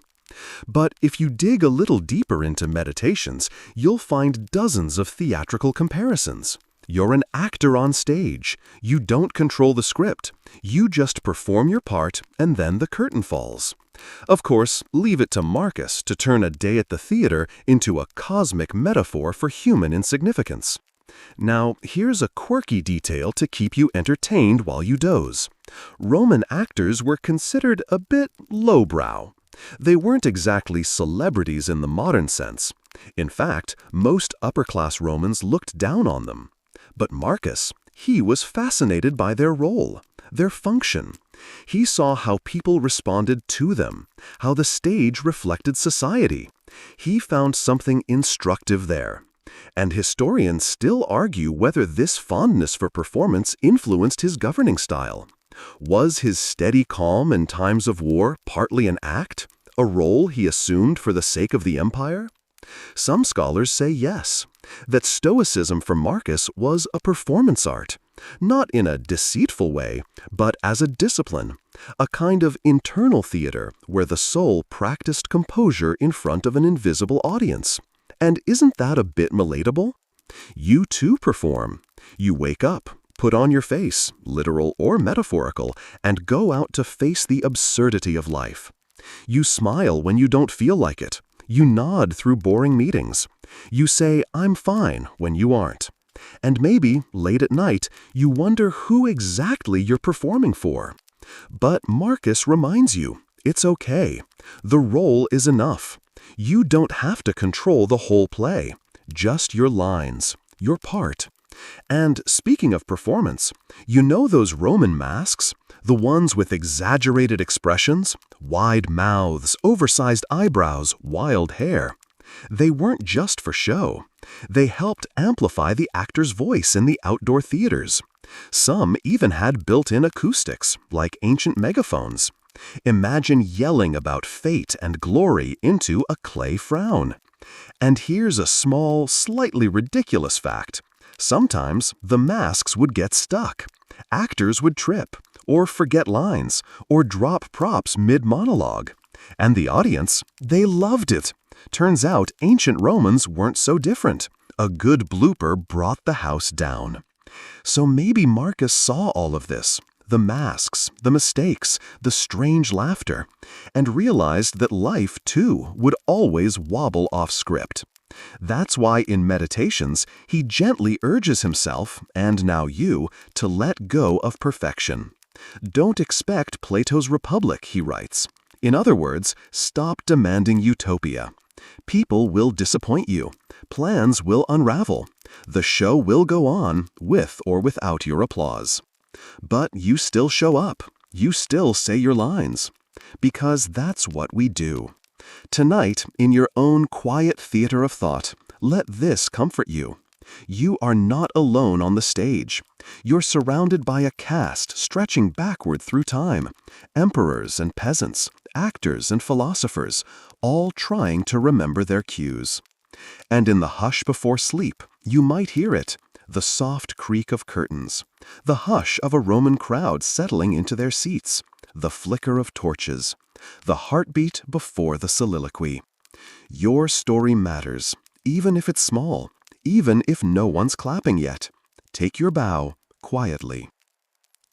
But if you dig a little deeper into Meditations, you'll find dozens of theatrical comparisons. You're an actor on stage. You don't control the script. You just perform your part, and then the curtain falls. Of course, leave it to Marcus to turn a day at the theater into a cosmic metaphor for human insignificance. Now, here's a quirky detail to keep you entertained while you doze. Roman actors were considered a bit lowbrow. They weren't exactly celebrities in the modern sense. In fact, most upper-class Romans looked down on them. But Marcus, he was fascinated by their role, their function. He saw how people responded to them, how the stage reflected society. He found something instructive there. And historians still argue whether this fondness for performance influenced his governing style. Was his steady calm in times of war partly an act, a role he assumed for the sake of the empire? Some scholars say yes, that Stoicism for Marcus was a performance art, not in a deceitful way, but as a discipline, a kind of internal theater where the soul practiced composure in front of an invisible audience. And isn't that a bit relatable? You too perform. You wake up, put on your face, literal or metaphorical, and go out to face the absurdity of life. You smile when you don't feel like it. You nod through boring meetings. You say, "I'm fine," when you aren't. And maybe, late at night, you wonder who exactly you're performing for. But Marcus reminds you, it's okay. The role is enough. You don't have to control the whole play, just your lines, your part. And speaking of performance, you know those Roman masks? The ones with exaggerated expressions, wide mouths, oversized eyebrows, wild hair. They weren't just for show. They helped amplify the actor's voice in the outdoor theaters. Some even had built-in acoustics, like ancient megaphones. Imagine yelling about fate and glory into a clay frown. And here's a small, slightly ridiculous fact. Sometimes the masks would get stuck. Actors would trip, or forget lines, or drop props mid-monologue. And the audience, they loved it. Turns out ancient Romans weren't so different. A good blooper brought the house down. So maybe Marcus saw all of this, the masks, the mistakes, the strange laughter, and realized that life, too, would always wobble off script. That's why in Meditations, he gently urges himself, and now you, to let go of perfection. Don't expect Plato's Republic, he writes. In other words, stop demanding utopia. People will disappoint you. Plans will unravel. The show will go on, with or without your applause. But you still show up. You still say your lines. Because that's what we do. Tonight, in your own quiet theater of thought, let this comfort you. You are not alone on the stage. You're surrounded by a cast stretching backward through time. Emperors and peasants, actors and philosophers, all trying to remember their cues. And in the hush before sleep, you might hear it, the soft creak of curtains, the hush of a Roman crowd settling into their seats, the flicker of torches, the heartbeat before the soliloquy. Your story matters, even if it's small, even if no one's clapping yet. Take your bow quietly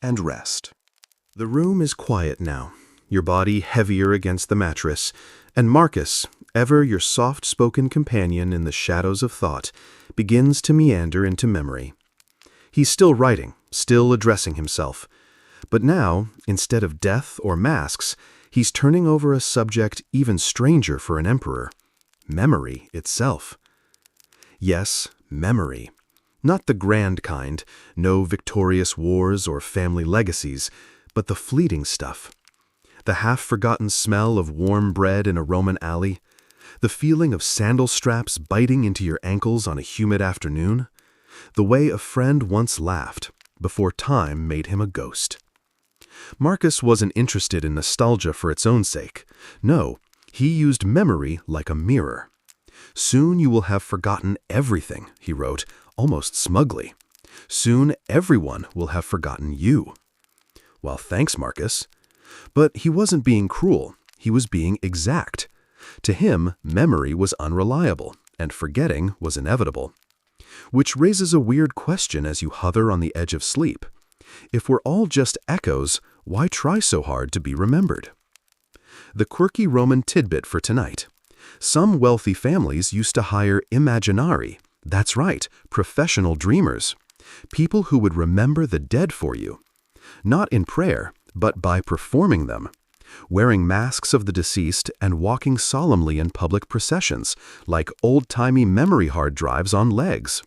and rest. The room is quiet now, your body heavier against the mattress, and Marcus, ever your soft-spoken companion in the shadows of thought, begins to meander into memory. He's still writing, still addressing himself. But now, instead of death or masks, he's turning over a subject even stranger for an emperor: memory itself. Yes, memory. Not the grand kind, no victorious wars or family legacies, but the fleeting stuff. The half-forgotten smell of warm bread in a Roman alley, the feeling of sandal straps biting into your ankles on a humid afternoon, the way a friend once laughed before time made him a ghost. Marcus wasn't interested in nostalgia for its own sake. No, he used memory like a mirror. Soon you will have forgotten everything, he wrote, almost smugly. Soon everyone will have forgotten you. Well, thanks, Marcus. But he wasn't being cruel. He was being exact. To him, memory was unreliable, and forgetting was inevitable. Which raises a weird question as you hover on the edge of sleep. If we're all just echoes, why try so hard to be remembered? The quirky Roman tidbit for tonight. Some wealthy families used to hire imaginari, that's right, professional dreamers, people who would remember the dead for you. Not in prayer, but by performing them, wearing masks of the deceased and walking solemnly in public processions, like old-timey memory hard drives on legs.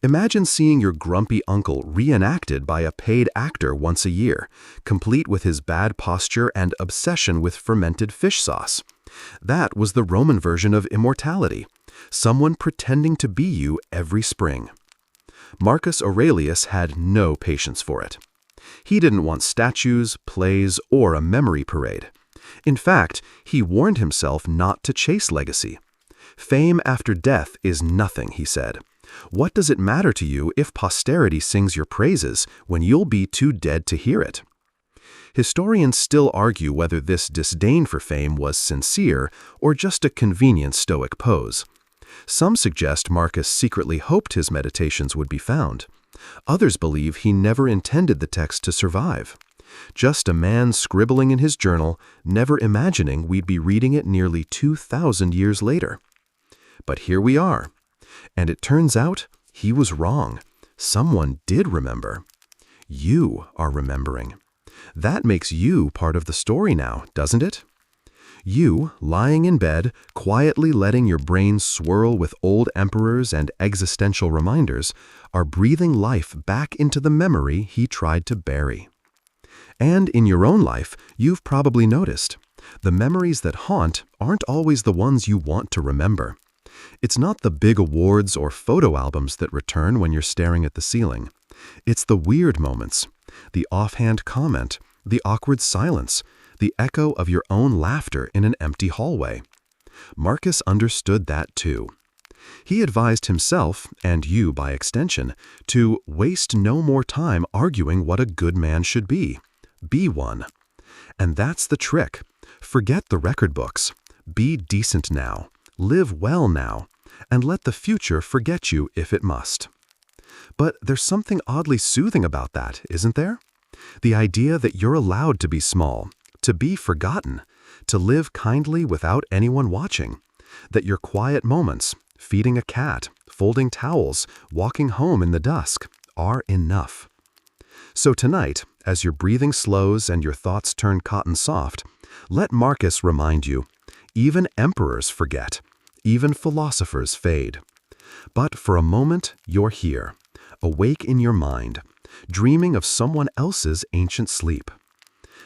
Imagine seeing your grumpy uncle reenacted by a paid actor once a year, complete with his bad posture and obsession with fermented fish sauce. That was the Roman version of immortality, someone pretending to be you every spring. Marcus Aurelius had no patience for it. He didn't want statues, plays, or a memory parade. In fact, he warned himself not to chase legacy. Fame after death is nothing, he said. What does it matter to you if posterity sings your praises when you'll be too dead to hear it? Historians still argue whether this disdain for fame was sincere or just a convenient Stoic pose. Some suggest Marcus secretly hoped his meditations would be found. Others believe he never intended the text to survive. Just a man scribbling in his journal, never imagining we'd be reading it nearly 2,000 years later. But here we are. And it turns out he was wrong. Someone did remember. You are remembering. That makes you part of the story now, doesn't it? You, lying in bed, quietly letting your brain swirl with old emperors and existential reminders, are breathing life back into the memory he tried to bury. And in your own life, you've probably noticed. The memories that haunt aren't always the ones you want to remember. It's not the big awards or photo albums that return when you're staring at the ceiling. It's the weird moments, the offhand comment, the awkward silence, the echo of your own laughter in an empty hallway. Marcus understood that too. He advised himself, and you by extension, to waste no more time arguing what a good man should be. Be one. And that's the trick. Forget the record books. Be decent now. Live well now. And let the future forget you if it must. But there's something oddly soothing about that, isn't there? The idea that you're allowed to be small, to be forgotten, to live kindly without anyone watching, that your quiet moments, feeding a cat, folding towels, walking home in the dusk, are enough. So tonight, as your breathing slows and your thoughts turn cotton soft, let Marcus remind you, even emperors forget, even philosophers fade. But for a moment, you're here, awake in your mind, dreaming of someone else's ancient sleep.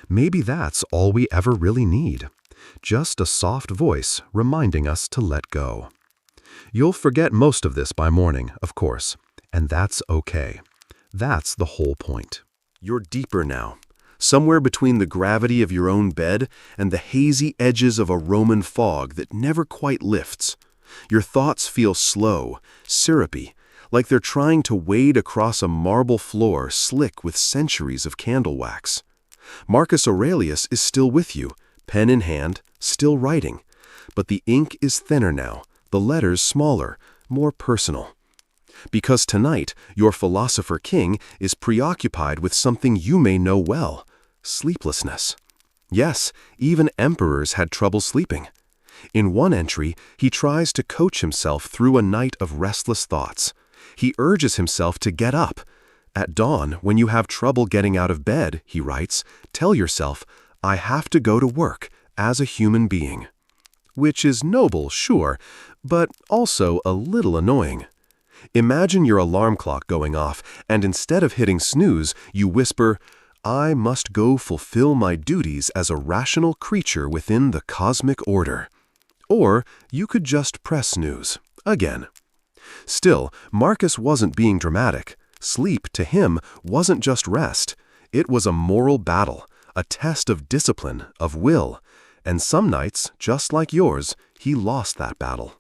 Maybe that's all we ever really need, just a soft voice reminding us to let go. You'll forget most of this by morning, of course, and that's okay. That's the whole point. You're deeper now, somewhere between the gravity of your own bed and the hazy edges of a Roman fog that never quite lifts. Your thoughts feel slow, syrupy, like they're trying to wade across a marble floor slick with centuries of candle wax. Marcus Aurelius is still with you, pen in hand, still writing. But the ink is thinner now, the letters smaller, more personal. Because tonight, your philosopher king is preoccupied with something you may know well, sleeplessness. Yes, even emperors had trouble sleeping. In one entry, he tries to coach himself through a night of restless thoughts. He urges himself to get up. At dawn, when you have trouble getting out of bed, he writes, tell yourself, I have to go to work as a human being. Which is noble, sure, but also a little annoying. Imagine your alarm clock going off, and instead of hitting snooze, you whisper, I must go fulfill my duties as a rational creature within the cosmic order. Or you could just press snooze, again. Still, Marcus wasn't being dramatic. Sleep, to him, wasn't just rest. It was a moral battle, a test of discipline, of will. And some nights, just like yours, he lost that battle.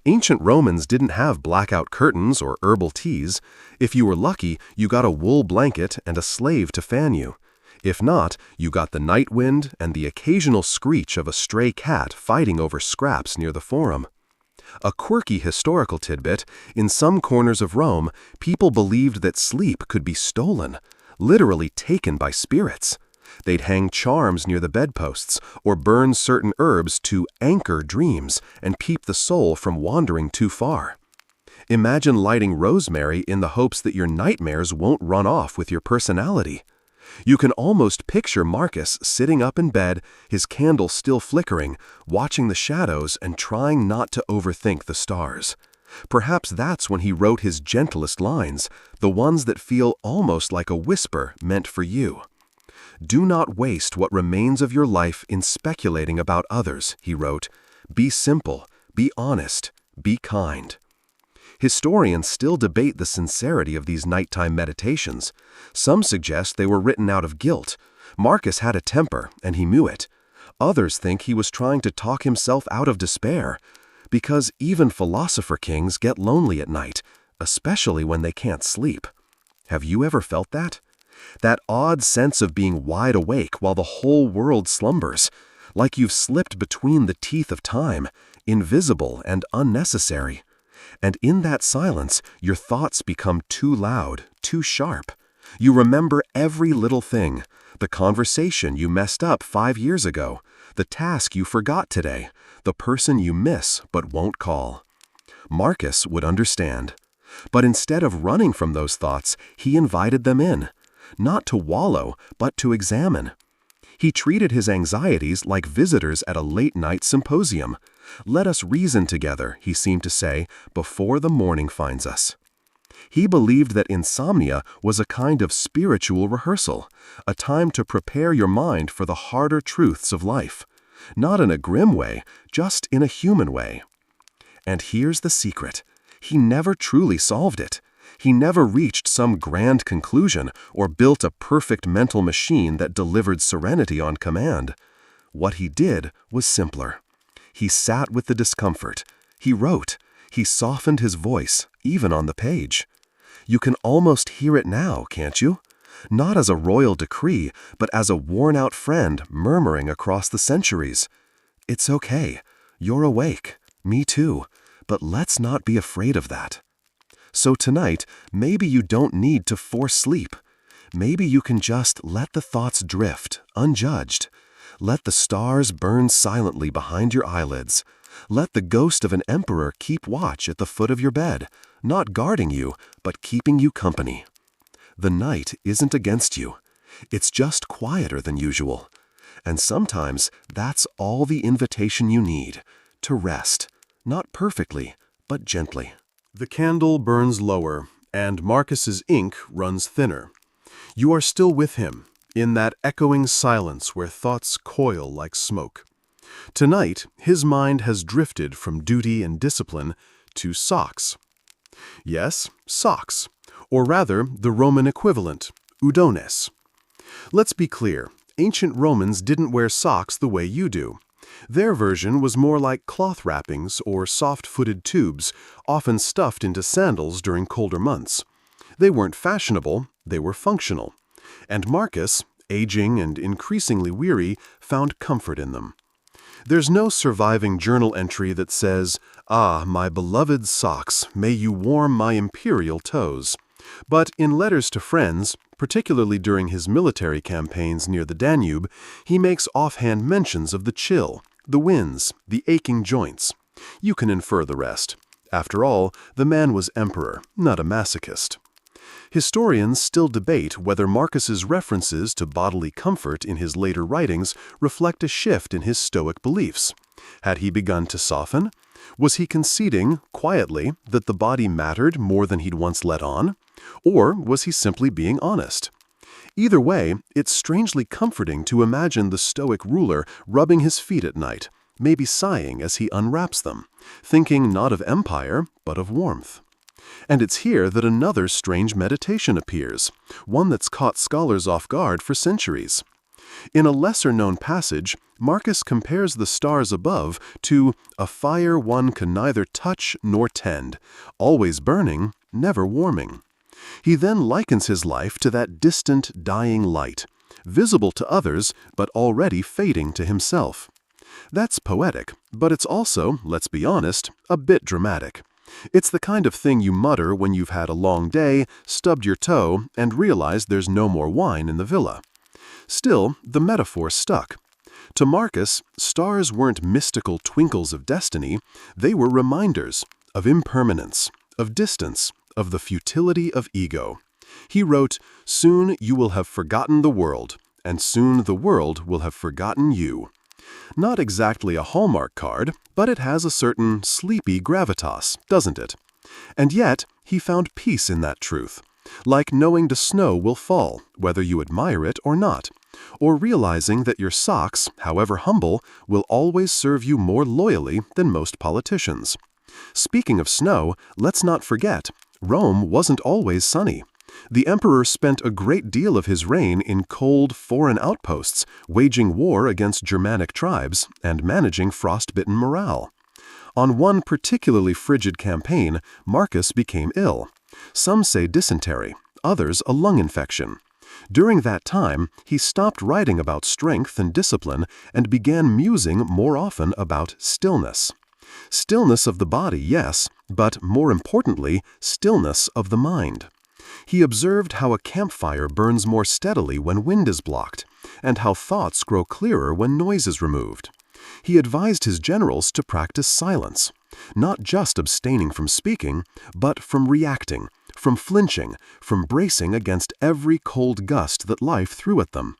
Ancient Romans didn't have blackout curtains or herbal teas. If you were lucky, you got a wool blanket and a slave to fan you. If not, you got the night wind and the occasional screech of a stray cat fighting over scraps near the forum. A quirky historical tidbit, in some corners of Rome, people believed that sleep could be stolen, literally taken by spirits. They'd hang charms near the bedposts or burn certain herbs to anchor dreams and keep the soul from wandering too far. Imagine lighting rosemary in the hopes that your nightmares won't run off with your personality. You can almost picture Marcus sitting up in bed, his candle still flickering, watching the shadows and trying not to overthink the stars. Perhaps that's when he wrote his gentlest lines, the ones that feel almost like a whisper meant for you. Do not waste what remains of your life in speculating about others, he wrote. Be simple, be honest, be kind. Historians still debate the sincerity of these nighttime meditations. Some suggest they were written out of guilt. Marcus had a temper, and he knew it. Others think he was trying to talk himself out of despair, because even philosopher kings get lonely at night, especially when they can't sleep. Have you ever felt that? That odd sense of being wide awake while the whole world slumbers, like you've slipped between the teeth of time, invisible and unnecessary. And in that silence, your thoughts become too loud, too sharp. You remember every little thing, the conversation you messed up 5 years ago, the task you forgot today, the person you miss but won't call. Marcus would understand. But instead of running from those thoughts, he invited them in. Not to wallow, but to examine. He treated his anxieties like visitors at a late-night symposium. Let us reason together, he seemed to say, before the morning finds us. He believed that insomnia was a kind of spiritual rehearsal, a time to prepare your mind for the harder truths of life. Not in a grim way, just in a human way. And here's the secret. He never truly solved it. He never reached some grand conclusion or built a perfect mental machine that delivered serenity on command. What he did was simpler. He sat with the discomfort. He wrote. He softened his voice, even on the page. You can almost hear it now, can't you? Not as a royal decree, but as a worn-out friend murmuring across the centuries. It's okay. You're awake. Me too. But let's not be afraid of that. So tonight, maybe you don't need to force sleep. Maybe you can just let the thoughts drift, unjudged. Let the stars burn silently behind your eyelids. Let the ghost of an emperor keep watch at the foot of your bed, not guarding you, but keeping you company. The night isn't against you. It's just quieter than usual. And sometimes that's all the invitation you need, to rest, not perfectly, but gently. The candle burns lower, and Marcus's ink runs thinner. You are still with him, in that echoing silence where thoughts coil like smoke. Tonight, his mind has drifted from duty and discipline to socks. Yes, socks, or rather the Roman equivalent, udones. Let's be clear, ancient Romans didn't wear socks the way you do. Their version was more like cloth wrappings or soft-footed tubes, often stuffed into sandals during colder months. They weren't fashionable, they were functional. And Marcus, aging and increasingly weary, found comfort in them. There's no surviving journal entry that says, "Ah, my beloved socks, may you warm my imperial toes." But in letters to friends, particularly during his military campaigns near the Danube, he makes offhand mentions of the chill, the winds, the aching joints. You can infer the rest. After all, the man was emperor, not a masochist. Historians still debate whether Marcus's references to bodily comfort in his later writings reflect a shift in his Stoic beliefs. Had he begun to soften? Was he conceding, quietly, that the body mattered more than he'd once let on? Or was he simply being honest? Either way, it's strangely comforting to imagine the Stoic ruler rubbing his feet at night, maybe sighing as he unwraps them, thinking not of empire, but of warmth. And it's here that another strange meditation appears, one that's caught scholars off guard for centuries. In a lesser-known passage, Marcus compares the stars above to a fire one can neither touch nor tend, always burning, never warming. He then likens his life to that distant, dying light, visible to others, but already fading to himself. That's poetic, but it's also, let's be honest, a bit dramatic. It's the kind of thing you mutter when you've had a long day, stubbed your toe, and realized there's no more wine in the villa. Still, the metaphor stuck. To Marcus, stars weren't mystical twinkles of destiny, they were reminders of impermanence, of distance, of the futility of ego. He wrote, "Soon you will have forgotten the world, and soon the world will have forgotten you." Not exactly a Hallmark card, but it has a certain sleepy gravitas, doesn't it? And yet, he found peace in that truth, like knowing the snow will fall, whether you admire it or not, or realizing that your socks, however humble, will always serve you more loyally than most politicians. Speaking of snow, let's not forget, Rome wasn't always sunny. The emperor spent a great deal of his reign in cold, foreign outposts, waging war against Germanic tribes and managing frost-bitten morale. On one particularly frigid campaign, Marcus became ill. Some say dysentery, others a lung infection. During that time, he stopped writing about strength and discipline and began musing more often about stillness. Stillness of the body, yes, but more importantly, stillness of the mind. He observed how a campfire burns more steadily when wind is blocked, and how thoughts grow clearer when noise is removed. He advised his generals to practice silence, not just abstaining from speaking, but from reacting, from flinching, from bracing against every cold gust that life threw at them.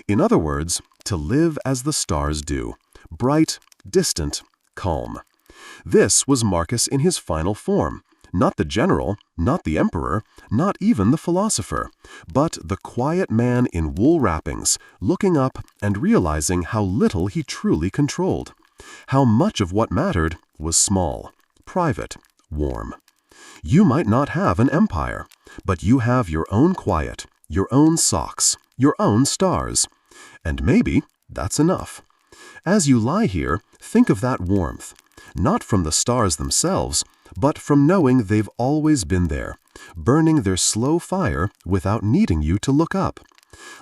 In other words, to live as the stars do, bright, distant, calm. This was Marcus in his final form, Not the general, not the emperor, not even the philosopher, but the quiet man in wool wrappings, looking up and realizing how little he truly controlled. How much of what mattered was small, private, warm. You might not have an empire, but you have your own quiet, your own socks, your own stars. And maybe that's enough. As you lie here, think of that warmth, not from the stars themselves, but from knowing they've always been there, burning their slow fire without needing you to look up.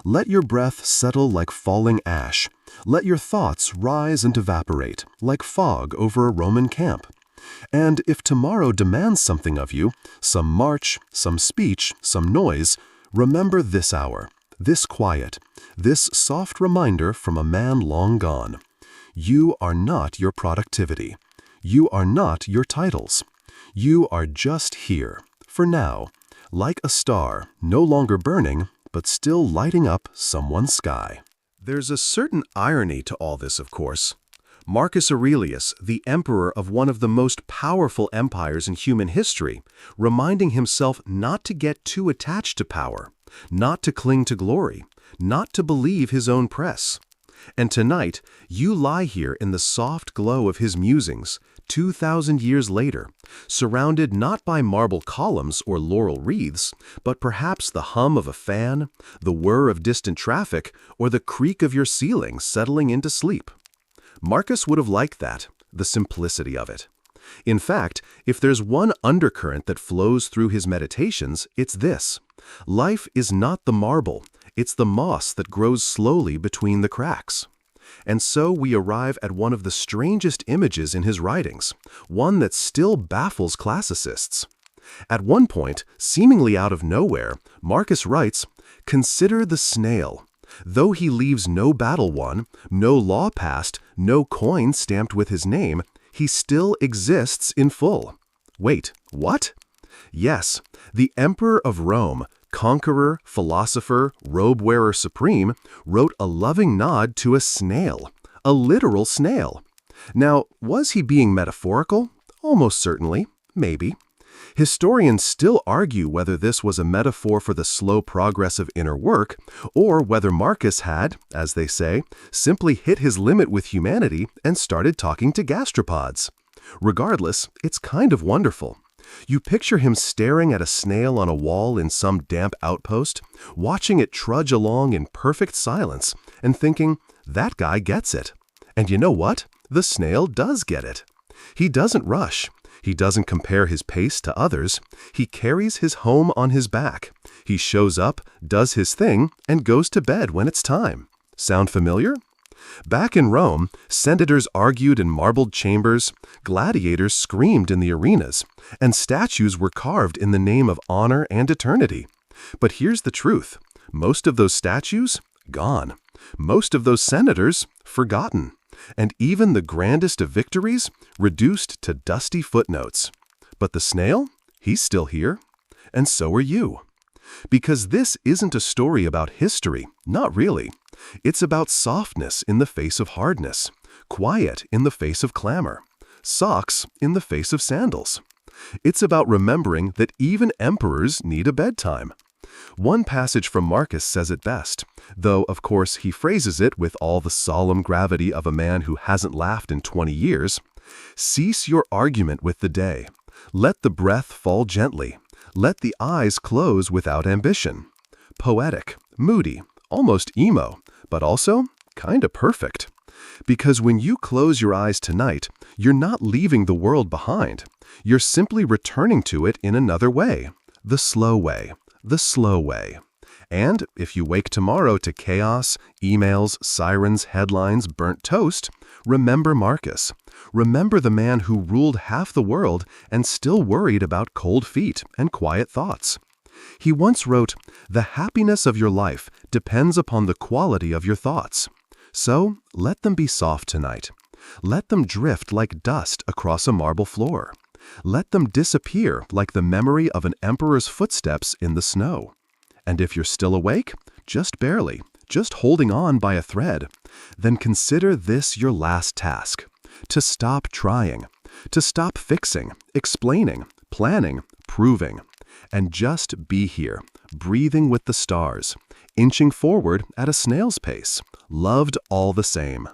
Let your breath settle like falling ash. Let your thoughts rise and evaporate, like fog over a Roman camp. And if tomorrow demands something of you, some march, some speech, some noise, remember this hour, this quiet, this soft reminder from a man long gone. You are not your productivity. You are not your titles. You are just here, for now, like a star, no longer burning, but still lighting up someone's sky. There's a certain irony to all this, of course. Marcus Aurelius, the emperor of one of the most powerful empires in human history, reminding himself not to get too attached to power, not to cling to glory, not to believe his own press. And tonight, you lie here in the soft glow of his musings, 2,000 years later, surrounded not by marble columns or laurel wreaths, but perhaps the hum of a fan, the whir of distant traffic, or the creak of your ceiling settling into sleep. Marcus would have liked that, the simplicity of it. In fact, if there's one undercurrent that flows through his meditations, it's this. Life is not the marble, it's the moss that grows slowly between the cracks. And so we arrive at one of the strangest images in his writings, one that still baffles classicists. At one point, seemingly out of nowhere, Marcus writes, "Consider the snail. Though he leaves no battle won, no law passed, no coin stamped with his name, he still exists in full." Wait, what? Yes, the Emperor of Rome, conqueror, philosopher, robe-wearer supreme, wrote a loving nod to a snail, a literal snail. Now, was he being metaphorical? Almost certainly, maybe. Historians still argue whether this was a metaphor for the slow progress of inner work, or whether Marcus had, as they say, simply hit his limit with humanity and started talking to gastropods. Regardless, it's kind of wonderful. You picture him staring at a snail on a wall in some damp outpost, watching it trudge along in perfect silence, and thinking, that guy gets it. And you know what? The snail does get it. He doesn't rush. He doesn't compare his pace to others. He carries his home on his back. He shows up, does his thing, and goes to bed when it's time. Sound familiar? Back in Rome, senators argued in marbled chambers, gladiators screamed in the arenas, and statues were carved in the name of honor and eternity. But here's the truth. Most of those statues? Gone. Most of those senators? Forgotten. And even the grandest of victories? Reduced to dusty footnotes. But the snail? He's still here. And so are you. Because this isn't a story about history, not really. It's about softness in the face of hardness, quiet in the face of clamor, socks in the face of sandals. It's about remembering that even emperors need a bedtime. One passage from Marcus says it best, though, of course, he phrases it with all the solemn gravity of a man who hasn't laughed in 20 years. Cease your argument with the day. Let the breath fall gently. Let the eyes close without ambition. Poetic, moody, almost emo, but also kinda perfect. Because when you close your eyes tonight, you're not leaving the world behind. You're simply returning to it in another way. The slow way. The slow way. And if you wake tomorrow to chaos, emails, sirens, headlines, burnt toast, remember Marcus. Remember the man who ruled half the world and still worried about cold feet and quiet thoughts. He once wrote, "The happiness of your life depends upon the quality of your thoughts." So let them be soft tonight. Let them drift like dust across a marble floor. Let them disappear like the memory of an emperor's footsteps in the snow. And if you're still awake, just barely, just holding on by a thread, then consider this your last task. To stop trying, to stop fixing, explaining, planning, proving, and just be here, breathing with the stars, inching forward at a snail's pace, loved all the same.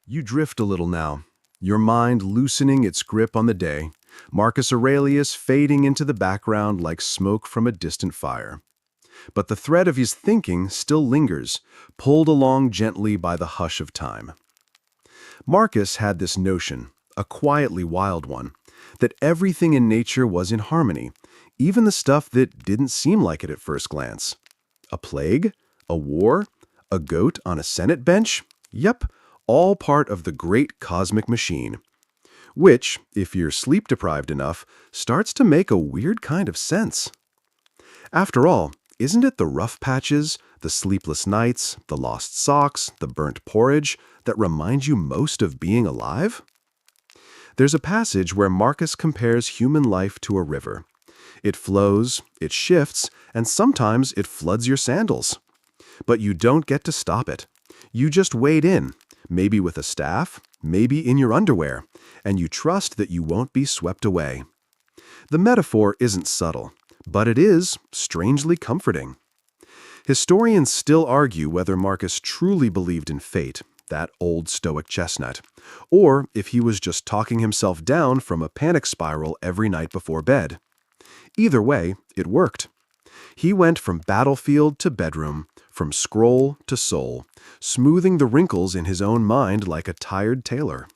You drift a little now, your mind loosening its grip on the day, Marcus Aurelius fading into the background like smoke from a distant fire. But the thread of his thinking still lingers, pulled along gently by the hush of time. Marcus had this notion, a quietly wild one, that everything in nature was in harmony, even the stuff that didn't seem like it at first glance. A plague? A war? A goat on a Senate bench? Yep, all part of the great cosmic machine. Which, if you're sleep-deprived enough, starts to make a weird kind of sense. After all, isn't it the rough patches, the sleepless nights, the lost socks, the burnt porridge that remind you most of being alive? There's a passage where Marcus compares human life to a river. It flows, it shifts, and sometimes it floods your sandals. But you don't get to stop it. You just wade in, maybe with a staff, maybe in your underwear, and you trust that you won't be swept away. The metaphor isn't subtle, but it is strangely comforting. Historians still argue whether Marcus truly believed in fate, that old Stoic chestnut, or if he was just talking himself down from a panic spiral every night before bed. Either way, it worked. He went from battlefield to bedroom, from scroll to soul, smoothing the wrinkles in his own mind like a tired tailor.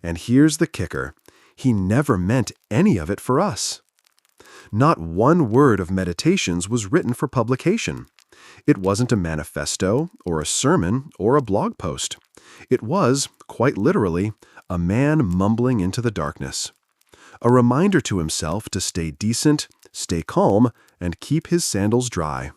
And here's the kicker. He never meant any of it for us. Not one word of Meditations was written for publication. It wasn't a manifesto, or a sermon, or a blog post. It was, quite literally, a man mumbling into the darkness. A reminder to himself to stay decent, stay calm, and keep his sandals dry.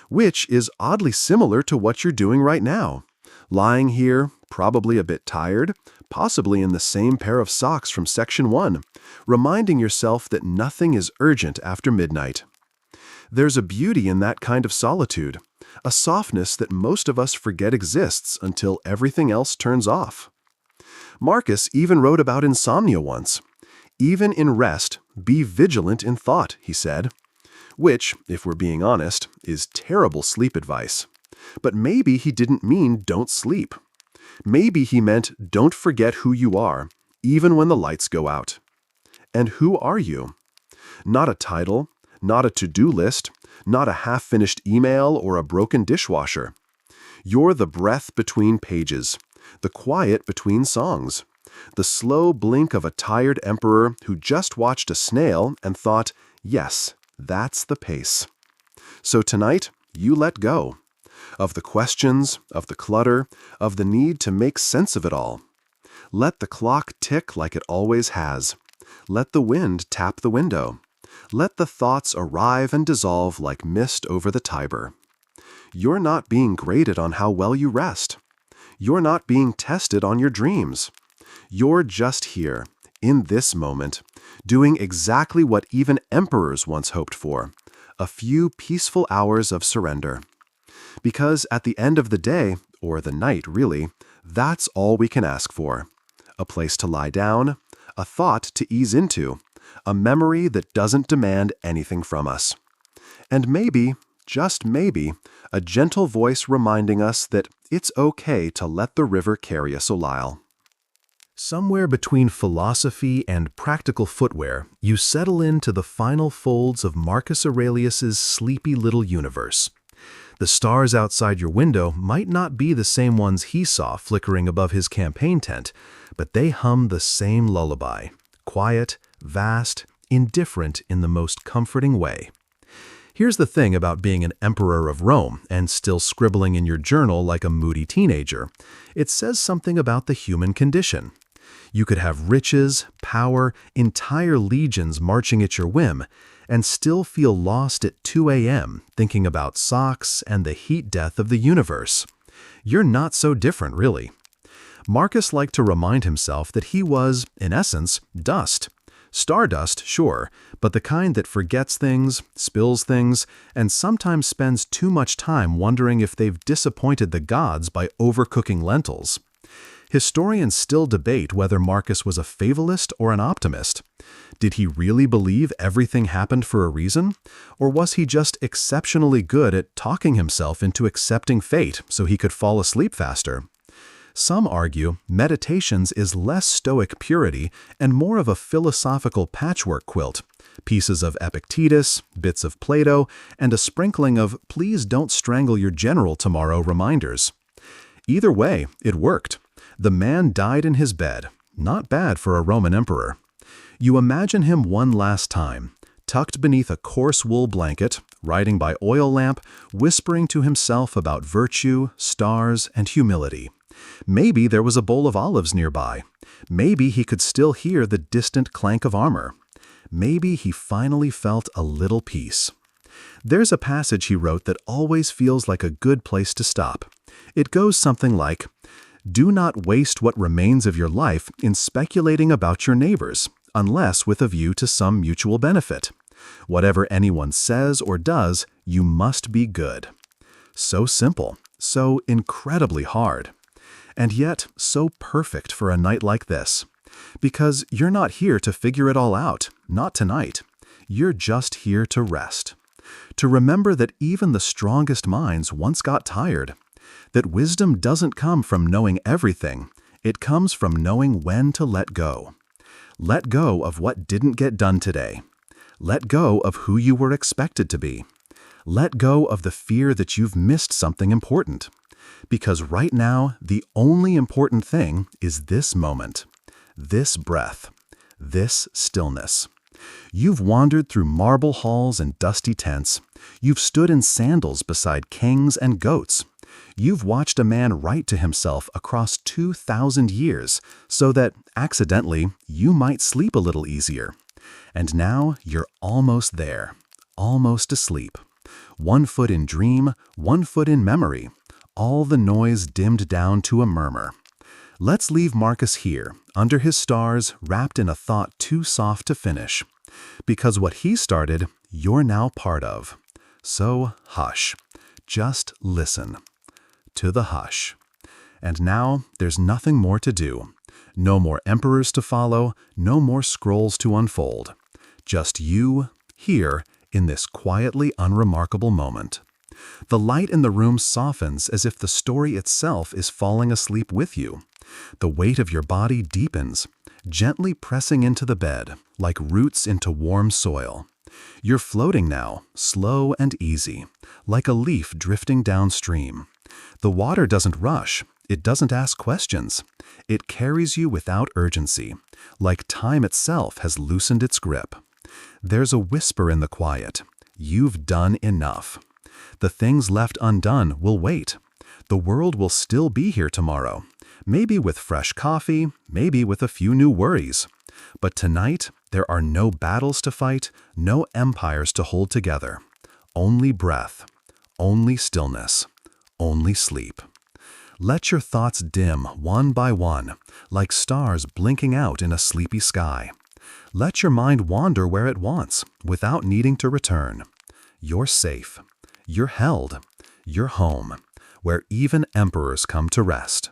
Which is oddly similar to what you're doing right now. Lying here, probably a bit tired, possibly in the same pair of socks from Section 1, reminding yourself that nothing is urgent after midnight. There's a beauty in that kind of solitude, a softness that most of us forget exists until everything else turns off. Marcus even wrote about insomnia once. Even in rest, be vigilant in thought, he said. Which, if we're being honest, is terrible sleep advice. But maybe he didn't mean don't sleep. Maybe he meant don't forget who you are, even when the lights go out. And who are you? Not a title, not a to-do list, not a half-finished email or a broken dishwasher. You're the breath between pages, the quiet between songs, the slow blink of a tired emperor who just watched a snail and thought, yes, that's the pace. So tonight, you let go. Of the questions, of the clutter, of the need to make sense of it all. Let the clock tick like it always has. Let the wind tap the window. Let the thoughts arrive and dissolve like mist over the Tiber. You're not being graded on how well you rest. You're not being tested on your dreams. You're just here, in this moment, doing exactly what even emperors once hoped for, a few peaceful hours of surrender. Because at the end of the day, or the night really, that's all we can ask for. A place to lie down, a thought to ease into, a memory that doesn't demand anything from us. And maybe, just maybe, a gentle voice reminding us that it's okay to let the river carry us a while. Somewhere between philosophy and practical footwear, you settle into the final folds of Marcus Aurelius's sleepy little universe. The stars outside your window might not be the same ones he saw flickering above his campaign tent, but they hum the same lullaby, quiet, vast, indifferent in the most comforting way. Here's the thing about being an emperor of Rome and still scribbling in your journal like a moody teenager. It says something about the human condition. You could have riches, power, entire legions marching at your whim, and still feel lost at 2 a.m. thinking about socks and the heat death of the universe. You're not so different, really. Marcus liked to remind himself that he was, in essence, dust. Stardust, sure, but the kind that forgets things, spills things, and sometimes spends too much time wondering if they've disappointed the gods by overcooking lentils. Historians still debate whether Marcus was a fatalist or an optimist. Did he really believe everything happened for a reason? Or was he just exceptionally good at talking himself into accepting fate so he could fall asleep faster? Some argue Meditations is less Stoic purity and more of a philosophical patchwork quilt. Pieces of Epictetus, bits of Plato, and a sprinkling of "please don't strangle your general tomorrow" reminders. Either way, it worked. The man died in his bed. Not bad for a Roman emperor. You imagine him one last time, tucked beneath a coarse wool blanket, writing by oil lamp, whispering to himself about virtue, stars, and humility. Maybe there was a bowl of olives nearby. Maybe he could still hear the distant clank of armor. Maybe he finally felt a little peace. There's a passage he wrote that always feels like a good place to stop. It goes something like, "Do not waste what remains of your life in speculating about your neighbors, unless with a view to some mutual benefit. Whatever anyone says or does, you must be good." So simple, so incredibly hard. And yet, so perfect for a night like this. Because you're not here to figure it all out, not tonight. You're just here to rest. To remember that even the strongest minds once got tired. That wisdom doesn't come from knowing everything, it comes from knowing when to let go. Let go of what didn't get done today. Let go of who you were expected to be. Let go of the fear that you've missed something important. Because right now, the only important thing is this moment, this breath, this stillness. You've wandered through marble halls and dusty tents. You've stood in sandals beside kings and goats. You've watched a man write to himself across 2,000 years so that, accidentally, you might sleep a little easier. And now you're almost there, almost asleep. 1 foot in dream, 1 foot in memory. All the noise dimmed down to a murmur. Let's leave Marcus here, under his stars, wrapped in a thought too soft to finish. Because what he started, you're now part of. So hush. Just listen. To the hush. And now there's nothing more to do. No more emperors to follow, no more scrolls to unfold. Just you, here, in this quietly unremarkable moment. The light in the room softens as if the story itself is falling asleep with you. The weight of your body deepens, gently pressing into the bed, like roots into warm soil. You're floating now, slow and easy, like a leaf drifting downstream. The water doesn't rush, it doesn't ask questions. It carries you without urgency, like time itself has loosened its grip. There's a whisper in the quiet. You've done enough. The things left undone will wait. The world will still be here tomorrow, maybe with fresh coffee, maybe with a few new worries. But tonight, there are no battles to fight, no empires to hold together. Only breath, only stillness, only sleep. Let your thoughts dim one by one, like stars blinking out in a sleepy sky. Let your mind wander where it wants, without needing to return. You're safe. You're held. You're home, where even emperors come to rest.